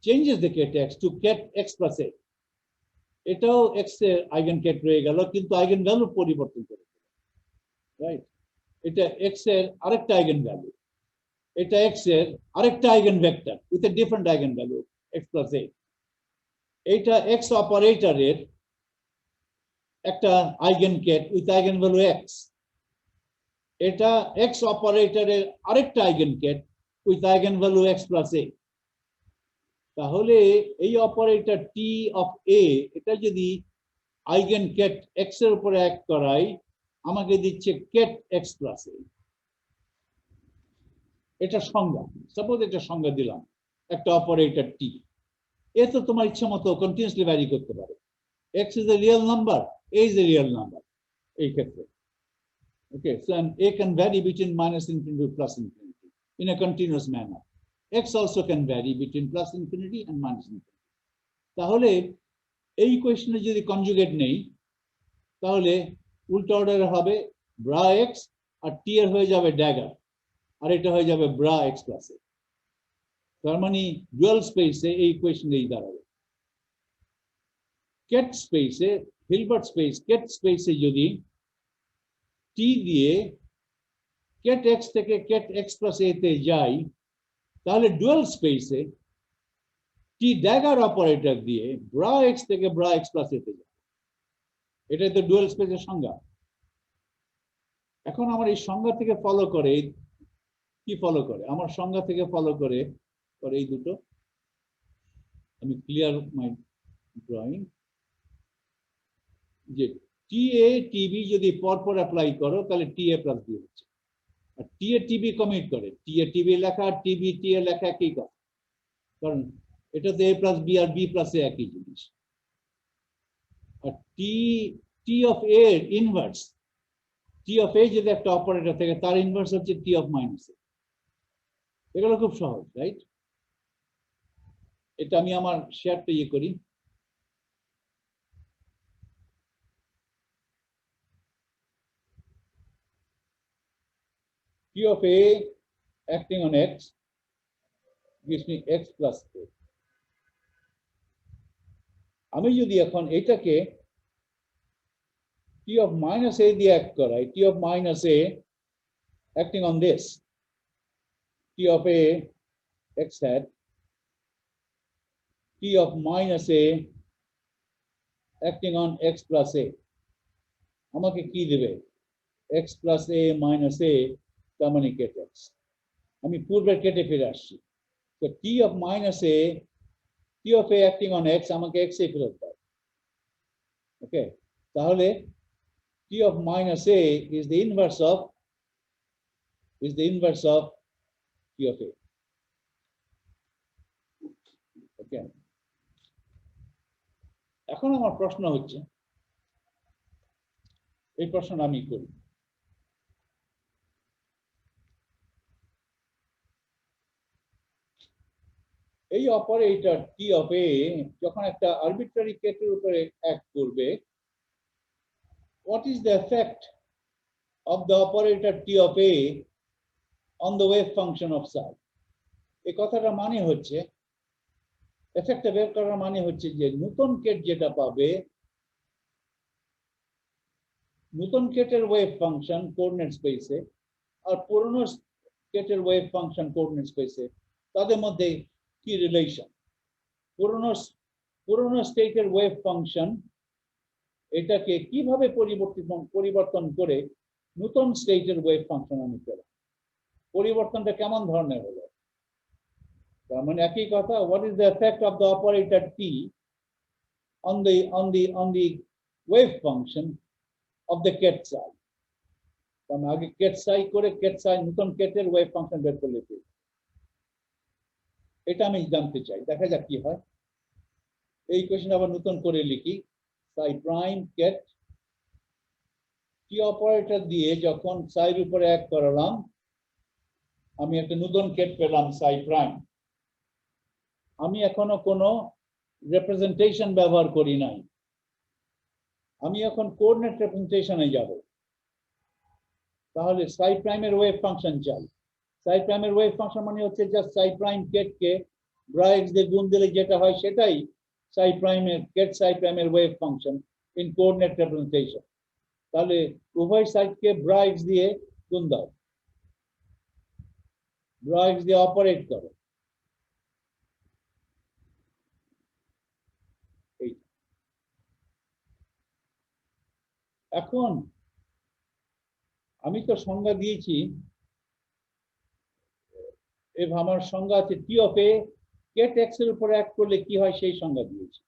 changes the ket x to ket x plus a. এটাও x এর eigenket রয়ে গেল কিন্তু eigenvalue পরিবর্তন করে দিল, রাইট? এটা x এর আরেকটা eigenvalue, এটা x এর আরেকটা eigenvector with a different eigenvalue x plus a. এটা x অপারেটরের একটা eigenket with eigenvalue x, এটা x অপারেটরের আরেকটা eigenket with eigenvalue x plus a. তাহলে এই অপারেটর t of a এটা যদি eigenket x এর উপরে অ্যাক্ট করাই আমাকে দিচ্ছে ket x plus a. এটা সংজ্ঞা, সাপোজ এটা সংজ্ঞা দিলাম একটা অপারেটর t, এ তো তোমার ইচ্ছা মতো কন্টিনিউয়াসলি ভ্যারি করতে পারে। x is a real number, a is a real number এই ক্ষেত্রে, okay, so a can vary between minus infinity to plus infinity in a continuous manner. X also can vary between plus infinity and minus infinity. তাহলে এই কোয়েশ্চনে যদি কনজুগেট নেই তাহলে উল্টো অর্ডারে হবে ব্রা x আর t এর হয়ে যাবে ড্যাগার আর এটা হয়ে যাবে ব্রা x প্লাস a। তার মানে ডুয়াল স্পেসে এই কোয়েশ্চন এই দাঁড়াবে। কেট স্পেসে হিলবার্ট স্পেস কেট স্পেসে যদি t দিয়ে কেট x থেকে কেট x প্লাস a তে যাই তাহলে ডুয়াল স্পেসে t ড্যাগার অপারেটর দিয়ে ব্রা x থেকে ব্রা x প্লাস a তে যাবে। এটাই তো ডুয়াল স্পেসের সংজ্ঞা। এখন আমার এই সংজ্ঞা থেকে ফলো করে কি ফলো করে, আমার সংজ্ঞা থেকে ফলো করে এই দুটো, আমি ক্লিয়ার মাই ড্রয়িং, যে টি এ টিবি যদি পরপর অ্যাপ্লাই করো তাহলে টি এ প্লাস বি হচ্ছে, আর টি এ টিবি কমিট করে টি এ টিবি লেখা আর টিবি টি এ লেখা একই কথা, কারণ এটাতে এ প্লাস বি আর বি প্লাস এ একই জিনিস। আর টি টি অফ এ এর ইনভার্স, টি অফ এ যদি একটা অপারেটর থাকে তার ইনভার্স হচ্ছে টি অফ মাইনাস এ। এগুলো খুব সহজ, রাইট? এটা আমি আমার শেয়ারটা ইয়ে করি, T of A acting on X gives me X plus A. আমি যদি এখন এটাকে T of minus A দিয়ে অ্যাক্ট করাই, T of minus A acting on this, T of A X hat, T of minus A acting on X plus A, আমাকে কি দেবে? X plus A minus A, তার মানে কেট x। আমি পূর্বের কেটে ফিরে আসছি, তো T of minus A, T of A acting on X আমাকে X এ ফেরত দেয়, ওকে? তাহলে T of minus A is the inverse of T of A, ওকে? এখন আমার প্রশ্ন হচ্ছে, এই প্রশ্ন আমি করি, এই অপারেটর T of A যখন একটা আরবিট্রারি কেটের উপরে অ্যাক্ট করবে, what is the effect of the operator T of A on the wave function of psi? এই কথাটা মানে হচ্ছে, এফেক্টটা বের করার মানে হচ্ছে যে নতুন কেট যেটা পাবে, নতুন কেটের ওয়েভ ফাংশন কোঅর্ডিনেট স্পেসে আর পুরনো কেটের ওয়েভ ফাংশন কোঅর্ডিনেট স্পেসে তাদের মধ্যে কি রিলেশন? পুরনো স্টেটের ওয়েভ ফাংশন এটাকে কিভাবে পরিবর্তন করে নতুন স্টেটের ওয়েভ ফাংশন আমি পেলাম, পরিবর্তনটা কেমন ধরনের হলো? তার মানে একই কথা, what is the effect of the operator T on the wave function of the ket psi? আমি আগে ket psi করে ket psi নতুন কেটের ওয়েভ ফাংশন বের করলে এটা আমি জানতে চাই, দেখা যাক কি হয়। এই কোশ্চেন আবার নতুন করে লিখি, psi prime ket T operator দিয়ে যখন psi এর উপরে অ্যাক্ট করালাম আমি একটা নতুন কেট পেলাম psi prime। আমি এখনো কোনো রিপ্রেজেন্টেশন ব্যবহার করি নাই। আমি এখন কোঅর্ডিনেট রিপ্রেজেন্টেশনে যাব। তাহলে সাই প্রাইমের ওয়েভ ফাংশন চাই। সাই প্রাইমের ওয়েভ ফাংশন মানে হচ্ছে জাস্ট সাই প্রাইম কেট কে ব্রা এক্স দিয়ে গুণ দিলে যেটা হয় সেটাই সাই প্রাইমের কেট সাই প্রাইমের wave function in coordinate representation. তাহলে উভয় সাইডকে ব্রা এক্স দিয়ে গুণ দাও, ব্রা এক্স দিয়ে অপারেট করো। এখন আমি তো সংজ্ঞা দিয়েছি, আমার সংজ্ঞা আছে T of A Kate x এর উপরে অ্যাক্ট করলে কি হয় সেই সংজ্ঞা দিয়েছি।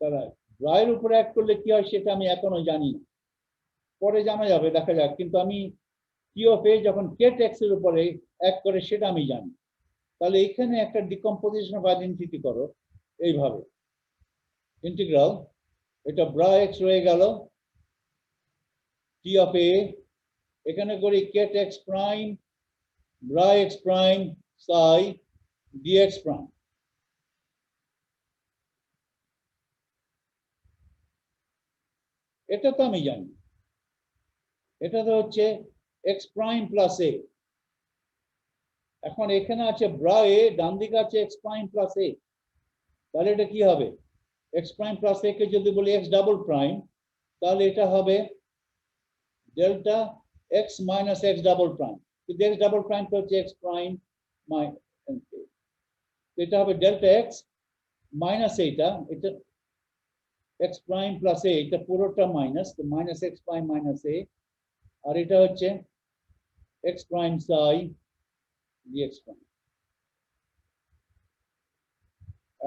তারা ব্রায়ের উপরে অ্যাক্ট করলে কি হয় সেটা আমি এখনো জানি না, পরে জানা যাবে, দেখা যাক। কিন্তু আমি টি অফ এ যখন কেট এক্স এর উপরে অ্যাক্ট করে সেটা আমি জানি। তাহলে এখানে একটা ডিকম্পোজিশন অফ আইডেন্টিটি করো এইভাবে, ইন্টিগ্রাল এটা ব্রা এক্স রয়ে গেল টি অফ এ, এখানে করি ket x prime bra x prime psi dx prime. এটা তো আমি জানি, এটা তো হচ্ছে এক্স প্রাইম প্লাস এ। এখন এখানে আছে ব্রা এ, ডান দিকে আছে এক্স প্রাইম প্লাস এ, তাহলে এটা কি হবে? এক্স প্রাইম প্লাস এ কে যদি বলি এক্স ডাবল প্রাইম, তাহলে এটা হবে delta x minus x double prime. কিন্তু এক্স ডাবল প্রাইম তো হচ্ছে এক্স প্রাইম মাইনাস, এটা হবে ডেল্টা এক্স মাইনাস এটা এক্স প্রাইম প্লাস এ, এটা পুরোটা মাইনাস, তো মাইনাস এক্স প্রাইম মাইনাস এ, আর এটা হচ্ছে x prime psi dx prime.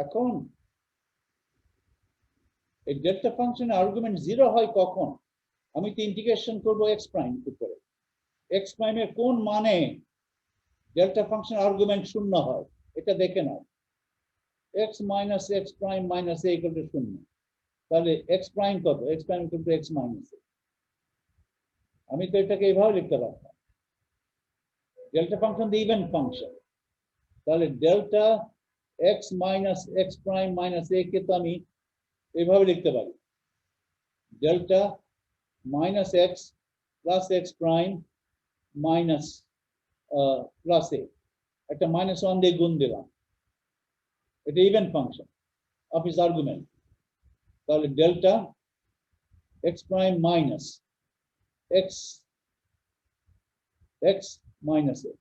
এখন এই ডেল্টা ফাংশনের আর্গুমেন্ট 0 হয় কখন? আমি তো ইন্টিগ্রেশন করবো এক্স প্রাইম উপরে, এক্স প্রাইমের কোন মানে ডেল্টা ফাংশন আর্গুমেন্ট 0 হয় এটা দেখে নাও। X minus x prime minus a equal to 0, তাহলে এক্স প্রাইম কত? X prime equal to x minus a. আমি তো এটাকে এইভাবে লিখতে পারতাম, ডেল্টা ফাংশন দিয়ে ইভেন ফাংশন, তাহলে delta x minus x prime minus a কে তো আমি এইভাবে লিখতে পারি, delta minus x plus x prime minus plus a, একটা মাইনাস 1 দিয়ে গুণ দিলাম, এটা even function of is argument. তাহলে delta x prime minus x x minus a,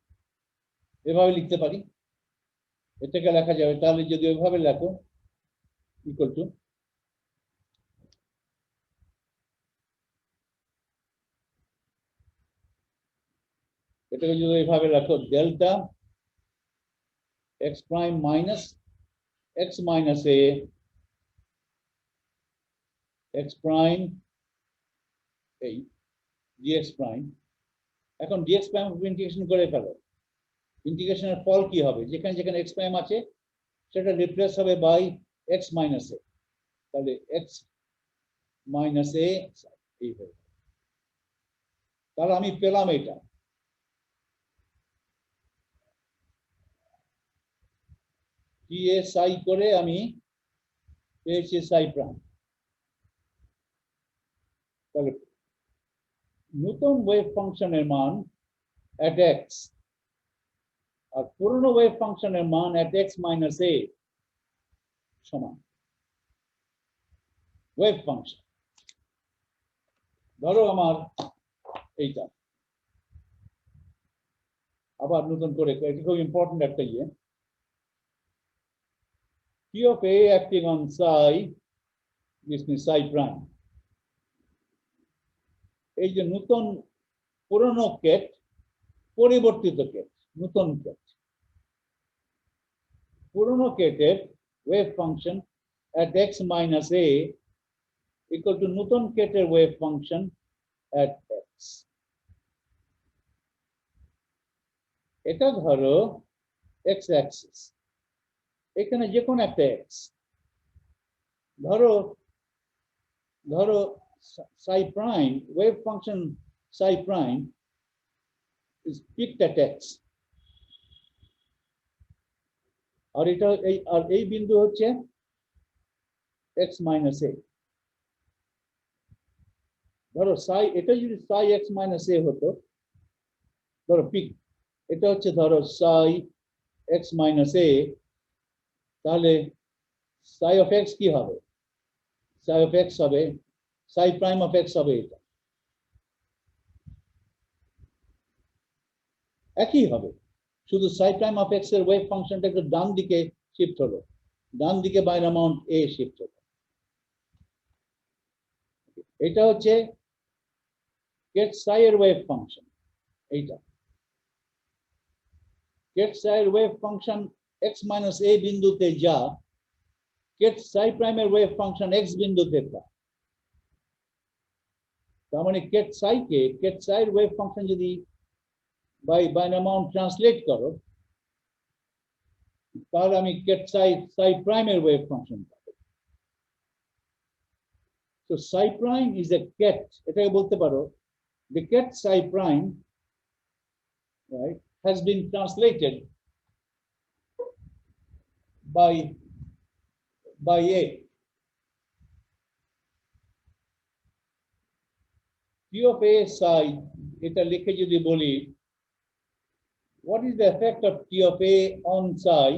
এভাবে লিখতে পারি, এটাকে লেখা যাবে। তাহলে যদি ওইভাবে লেখো ইকুয়াল টু, এটাকে যদি এইভাবে লেখো delta x prime minus x minus a x prime এই ডিএক্স প্রাইম। এখন ডিএক্স প্রাইম ইন্টিগ্রেশন করে ফেলো, ইন্টিগ্রেশনের ফল কি হবে? যেখানে যেখানে এক্স প্রাইম আছে সেটা রিপ্লেস হবে বাই এক্স মাইনাস এ, তাহলে এক্স মাইনাস এ এই হবে। তাহলে আমি পেলাম এটা, টি এ সাই করে আমি পেয়েছি সাই প্রাইম। তাহলে নতুন ওয়েভ ফাংশনের মান at x আর পুরনো ওয়েভ ফাংশনের মান at x মাইনাস a সমান ওয়েভ ফাংশন। ধরো আমার এইটা, আবার নতুন করে, এটা খুব ইম্পর্টেন্ট একটা ইয়ে, p of a acting on psi gives me psi prime। এই যে নতুন পুরনো কেট পরিবর্তিত কেট, নতুন কেট, পুরনো কেটের wave function at x minus a equal to নতুন কেটের ওয়েভ ফাংশন at x। এটা ধরো x অ্যাক্সিস, এখানে যে কোনো একটা x, ধরো ধরো psi prime wave function psi prime is picked at x, আর এটা এই বিন্দু হচ্ছে x minus a, ধরো psi, এটা যদি psi x minus a হতো, ধরো পিক, এটা হচ্ছে ধরো psi x minus a, তাহলে psi of x কি হবে? psi of x হবে, psi prime of x হবে এটা, একই হবে, শুধু psi prime of x এর ওয়েভ ফাংশনটা একটু ডান দিকে শিফট হলো, ডান দিকে বাই অ্যামাউন্ট a শিফট হলো। এটা হচ্ছে get psi এর ওয়েভ ফাংশন, এইটা get psi এর wave function x minus a বিন্দুতে যা, get psi prime এর ওয়েভ ফাংশন x বিন্দুতে তা। তার মানে get psi এর ওয়েভ ফাংশন যদি by an amount translate করো, তাহলে আমি get psi prime এর ওয়েভ ফাংশন পাবো। So psi prime is a get, এটাকে বলতে পারো the get psi prime, right, has been translated by a. P of a psi, এটা লিখে যদি বলি, what is the effect of P of a on psi?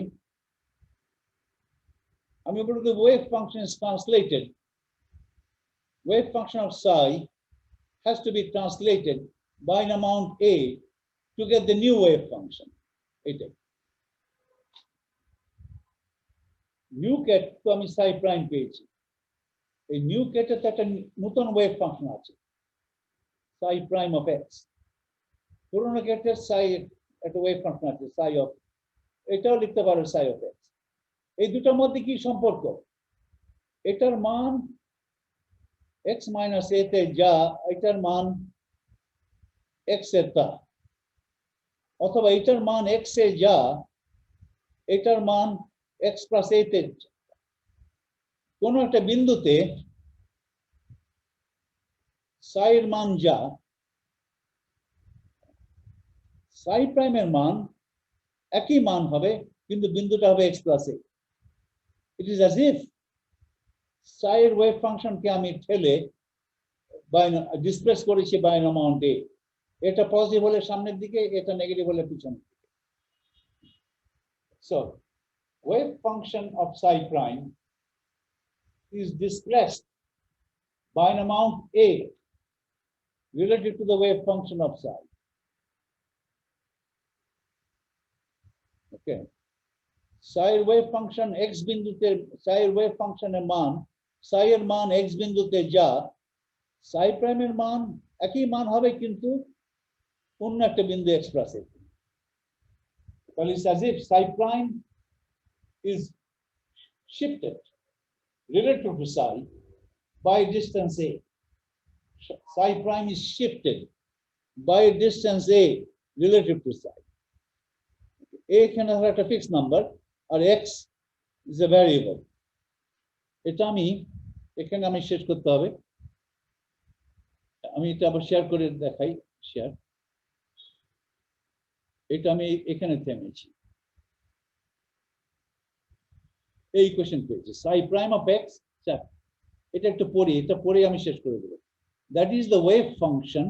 আমি বলবো the wave function is translated. Wave function of psi has to be translated by an amount a to get the new wave function. এটাই নিউ কেট, তো আমি psi prime পেয়েছি, এই নিউ কেটের তো একটা নতুন ওয়েভ ফাংশন আছে psi prime of x, পুরোনো কেটের psi একটা ওয়েভ ফাংশন আছে psi of, এটাও লিখতে পারো psi of x। এই দুটোর মধ্যে কি সম্পর্ক? এটার মান x minus a তে যা, এটার মান x এর তা, অথবা এটার মান x এ যা, এটার মান x plus a তে, কোন একটা বিন্দুতে psi এর মান যা, psi prime এর মান একই মান হবে, কিন্তু বিন্দুটা হবে x plus a। It is as if psi এর ওয়েভ ফাংশনকে আমি ঠেলে ডিসপ্লেস করেছি বাই an amount a, এটা পজিটিভ হলে সামনের দিকে, এটা নেগেটিভ হলে পিছনের দিকে। So wave function of psi prime is displaced by an amount a related to the wave function of psi. Okay, psi wave function x বিন্দুতে, psi wave function এর মান, psi এর মান x বিন্দুতে যা, psi prime এর মান একই মান হবে, কিন্তু অন্য একটা বিন্দু x plus a। তাহলে it's as if psi prime is shifted relative to psi by distance a. Psi prime is shifted by distance a relative to psi. A এখানে একটা ফিক্সড নাম্বার আর x is a variable। এটা আমি এখানে আমি শেষ করতে হবে, আমি এটা আবার শেয়ার করে দেখাই, শেয়ার, এটা আমি এখানে থেমেছি, এই কোশ্চেন পেয়েছি psi prime of x, এটা একটু পড়ি, এটা পড়ে আমি শেষ করে দেব। That is the wave function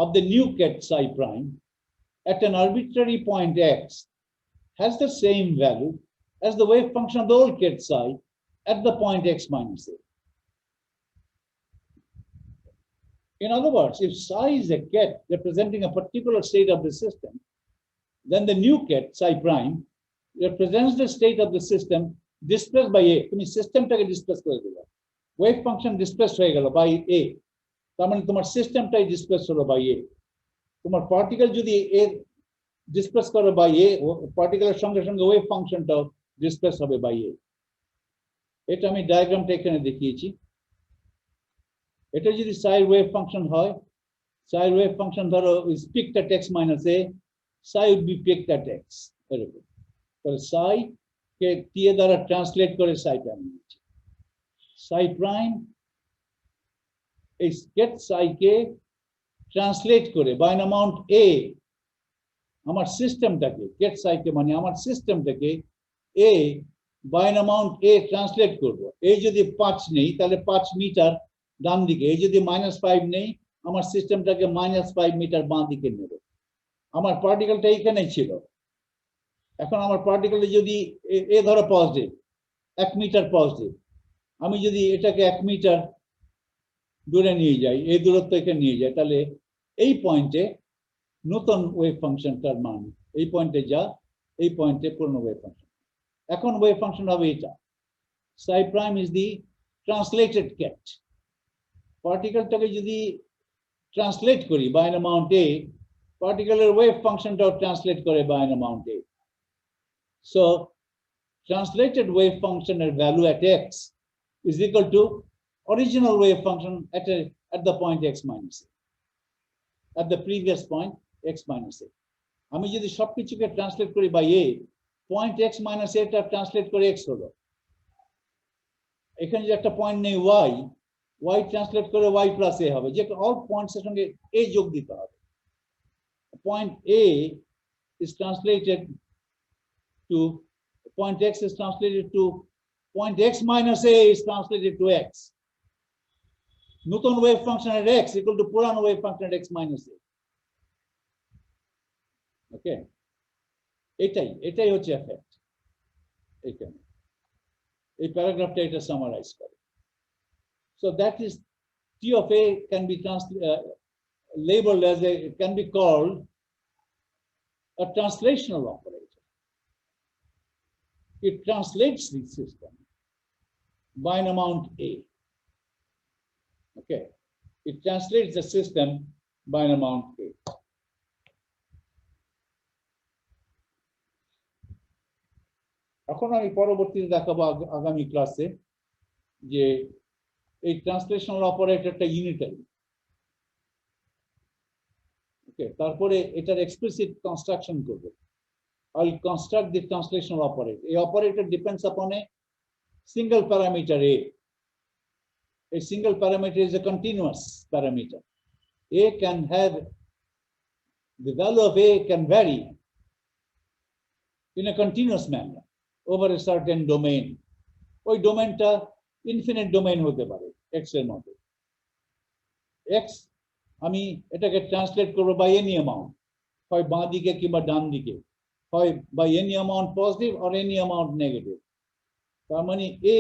of the new ket psi prime at an arbitrary point x has the same value as the wave function of the old ket psi at the point x minus a. In other words, if psi is a ket representing a particular state of the system, then the new ket psi prime represents the state of the system displaced by a. তুমি সিস্টেমটাকে ডিসপ্লেস করে দিলে, ওয়েভ ফাংশন ডিসপ্লেস হয়ে গেল বাই a, তার মানে তোমার সিস্টেমটাই ডিসপ্লেস হলো বাই a। তোমার পার্টিকেল যদি a ডিসপ্লেস করো বাই a, পার্টিকেলের সঙ্গে সঙ্গে ওয়েভ ফাংশনটাও ডিসপ্লেস হবে বাই a। এটা আমি ডায়াগ্রামটা এখানে দেখিয়েছি। এটা যদি psi ওয়েভ ফাংশন হয়, psi ওয়েভ ফাংশন ধরো is picked at x minus a, psi would be picked at x, এরকম। তাহলে psi কে t এর দ্বারা ট্রান্সলেট করে psi prime নিয়েছি। psi prime is get psi K translate করে by an amount a, আমার সিস্টেমটাকে, get psi কে মানে আমার সিস্টেমটাকে a by an amount a translate করব। এই যদি 5 নেই তাহলে 5 মিটার ডান দিকে, এই যদি -5 নেই আমার সিস্টেমটাকে -5 মিটার বাঁ দিকে নেবে। আমার পার্টিকেলটা এইখানেই ছিল, এখন আমার পার্টিকেলে যদি এ ধরো পজিটিভ 1 মিটার পজিটিভ, আমি যদি এটাকে 1 মিটার দূরে নিয়ে যাই, এই দূরত্ব এখানে নিয়ে যাই, তাহলে এই পয়েন্টে নতুন ওয়েভ ফাংশনটার মান এই পয়েন্টে যা, এই পয়েন্টে পুরনো ওয়েভ ফাংশন। এখন ওয়েভ ফাংশন হবে এটা, psi prime is the translated ket। পার্টিকেলটাকে যদি ট্রান্সলেট করি by an amount a, পার্টিকেলের ওয়েভ ফাংশনটাও ট্রান্সলেট করে by an amount a। So translated wave function at value at x is equal to original wave function at the point x minus a, at the previous point x minus a। আমি যদি সবকিছুকে ট্রান্সলেট করি by a, point x minus a টা ট্রান্সলেট করে x হলো। এখানে যে একটা পয়েন্ট নেই y, y ট্রান্সলেট করে y plus a হবে, যে অল পয়েন্টস এর সঙ্গে a যোগ দিতে হবে। Point a is translated to point x is translated to point x minus a is translated to x। নতুন wave function at x equal to পুরানো wave function at x minus a। ওকে, এটাই হচ্ছে এফেক্ট। এখানে এই প্যারাগ্রাফটা এটা সামারাইজ করে। So that is T of A can be labeled as can be called a translational operator. It translates the system by an amount A. Okay, it translates the system by an amount A. এখন আমি পরবর্তীতে দেখাবো আগামী ক্লাসে যে এই ট্রান্সলেশনাল অপারেটরটা ইউনিটারি। ওকে, তারপরে এটার এক্সপ্লিসিট কনস্ট্রাকশন করব। I will construct the translational operator. A operator depends upon a single parameter A. A single parameter is a continuous parameter. A can have, the value of A can vary in a continuous manner over a certain domain. ওই ডোমেনটা ইনফিনিট ডোমেইন হতে পারে x এর মতো। x আমি এটাকে ট্রান্সলেট করব বাই এনি অ্যামাউন্ট, হয় বাঁ দিকে কিংবা ডান দিকে, হয় by any amount positive or any amount negative. তার মানে a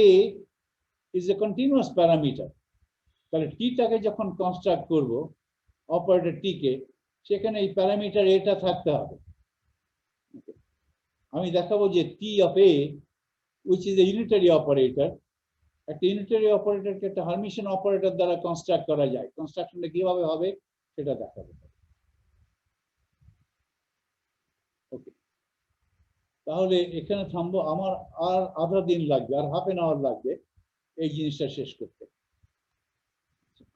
is a continuous parameter। তাহলে t টাকে যখন কনস্ট্রাক্ট করব অপারেটর t কে, সেখানে এই প্যারামিটার এটা থাকতে হবে। আমি দেখাবো যে T of A which is a unitary operator, একটা ইউনিটারি অপারেটরকে একটা হারমিশন অপারেটর দ্বারা কনস্ট্রাক্ট করা যায়। কনস্ট্রাকশনটা কিভাবে হবে সেটা দেখাবো। ওকে, তাহলে এখানে থামবো। আমার আর আধা দিন লাগবে, আর হাফ এন আওয়ার লাগবে এই জিনিসটা শেষ করতে।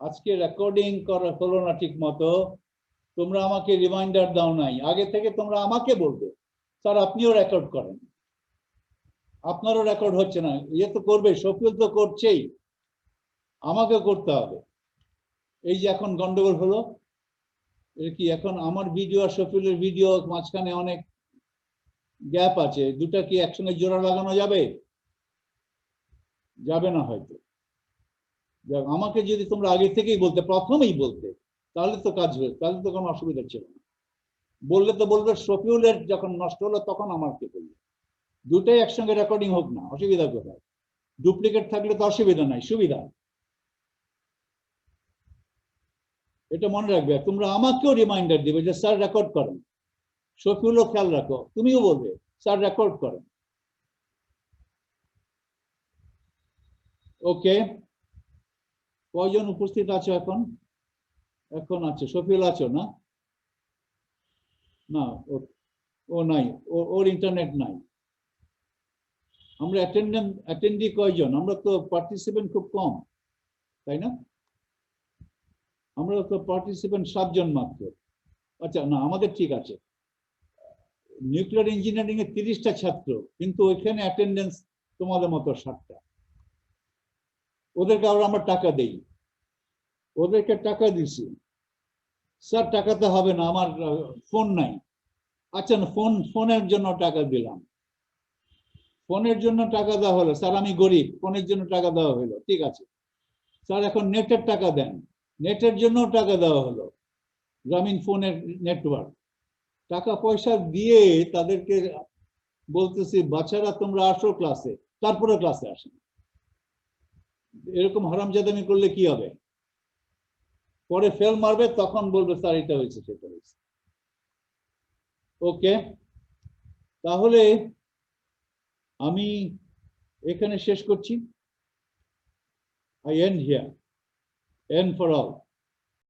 আজকে রেকর্ডিং করা হলো না ঠিক মতো, তোমরা আমাকে রিমাইন্ডার দাও নাই। আগে থেকে তোমরা আমাকে বলবে স্যার আপনিও রেকর্ড করেন, আপনারও রেকর্ড হচ্ছে না। ইয়ে তো করবে, শফিউল তো করছেই, আমাকে করতে হবে। এই যে এখন গন্ডগোল হলো, এর কি এখন আমার ভিডিও আর শফিউলের ভিডিও মাঝখানে অনেক গ্যাপ আছে, দুটা কি একসঙ্গে জোড়া লাগানো যাবে? যাবে না হয়তো। আমাকে যদি তোমরা আগে থেকেই বলতে, প্রথমেই বলতে, তাহলে তো কাজ হয়ে, তাহলে তো কোনো অসুবিধা ছিল না। বললে তো বলবে শফিউলের যখন নষ্ট হলো তখন আমাকে বলবে। দুটাই একসঙ্গে রেকর্ডিং হোক না, অসুবিধা কোথায়? ডুপ্লিকেট থাকলে তো অসুবিধা নাই, সুবিধা। এটা মনে রাখবে। তোমরা আমাকেও রিমাইন্ডার দিবে যে স্যার রেকর্ড করেন, শফিউলও খেয়াল রাখো, তুমিও বলবে স্যার রেকর্ড করেন। ওকে, কয়জন উপস্থিত আছো এখন? এখন আছো, শফিউল আছো না? না, ও নাই, ওর ইন্টারনেট নাই। আমরা অ্যাটেন্ডি কয়জন? আমরা তো পার্টিসিপেন্ট খুব কম, তাই না? আমরা তো পার্টিসিপেন্ট 7 জন মাত্র। আচ্ছা, না আমাদের ঠিক আছে। নিউক্লিয়ার ইঞ্জিনিয়ারিং এর 30টা ছাত্র, কিন্তু ওইখানে অ্যাটেন্ডেন্স তোমাদের মতো 7টা। ওদেরকে আমরা টাকা দেই, ওদেরকে টাকা দিছি। স্যার টাকাতে হবে না, আমার ফোন নাই। আচ্ছা, ফোনের জন্য টাকা দিলাম। ফোনের জন্য টাকা দেওয়া হলো, স্যার আমি গরিব, ফোনের জন্য টাকা দেওয়া হলো, ঠিক আছে। স্যার এখন নেটের টাকা দেন, নেটের জন্য টাকা দেওয়া হলো, গ্রামীণ ফোনের নেটওয়ার্ক। টাকা পয়সা দিয়ে তাদেরকে বলতেছি বাচ্চারা তোমরা আসো ক্লাসে, তারপরে ক্লাসে আসেন। এরকম হারামজাদামি করলে কি হবে? পরে ফেল মারবে, তখন বলবে স্যার এটা হয়েছে সেটা হয়েছে। ওকে, তাহলে আমি এখানে শেষ করছি। I end here. End for all.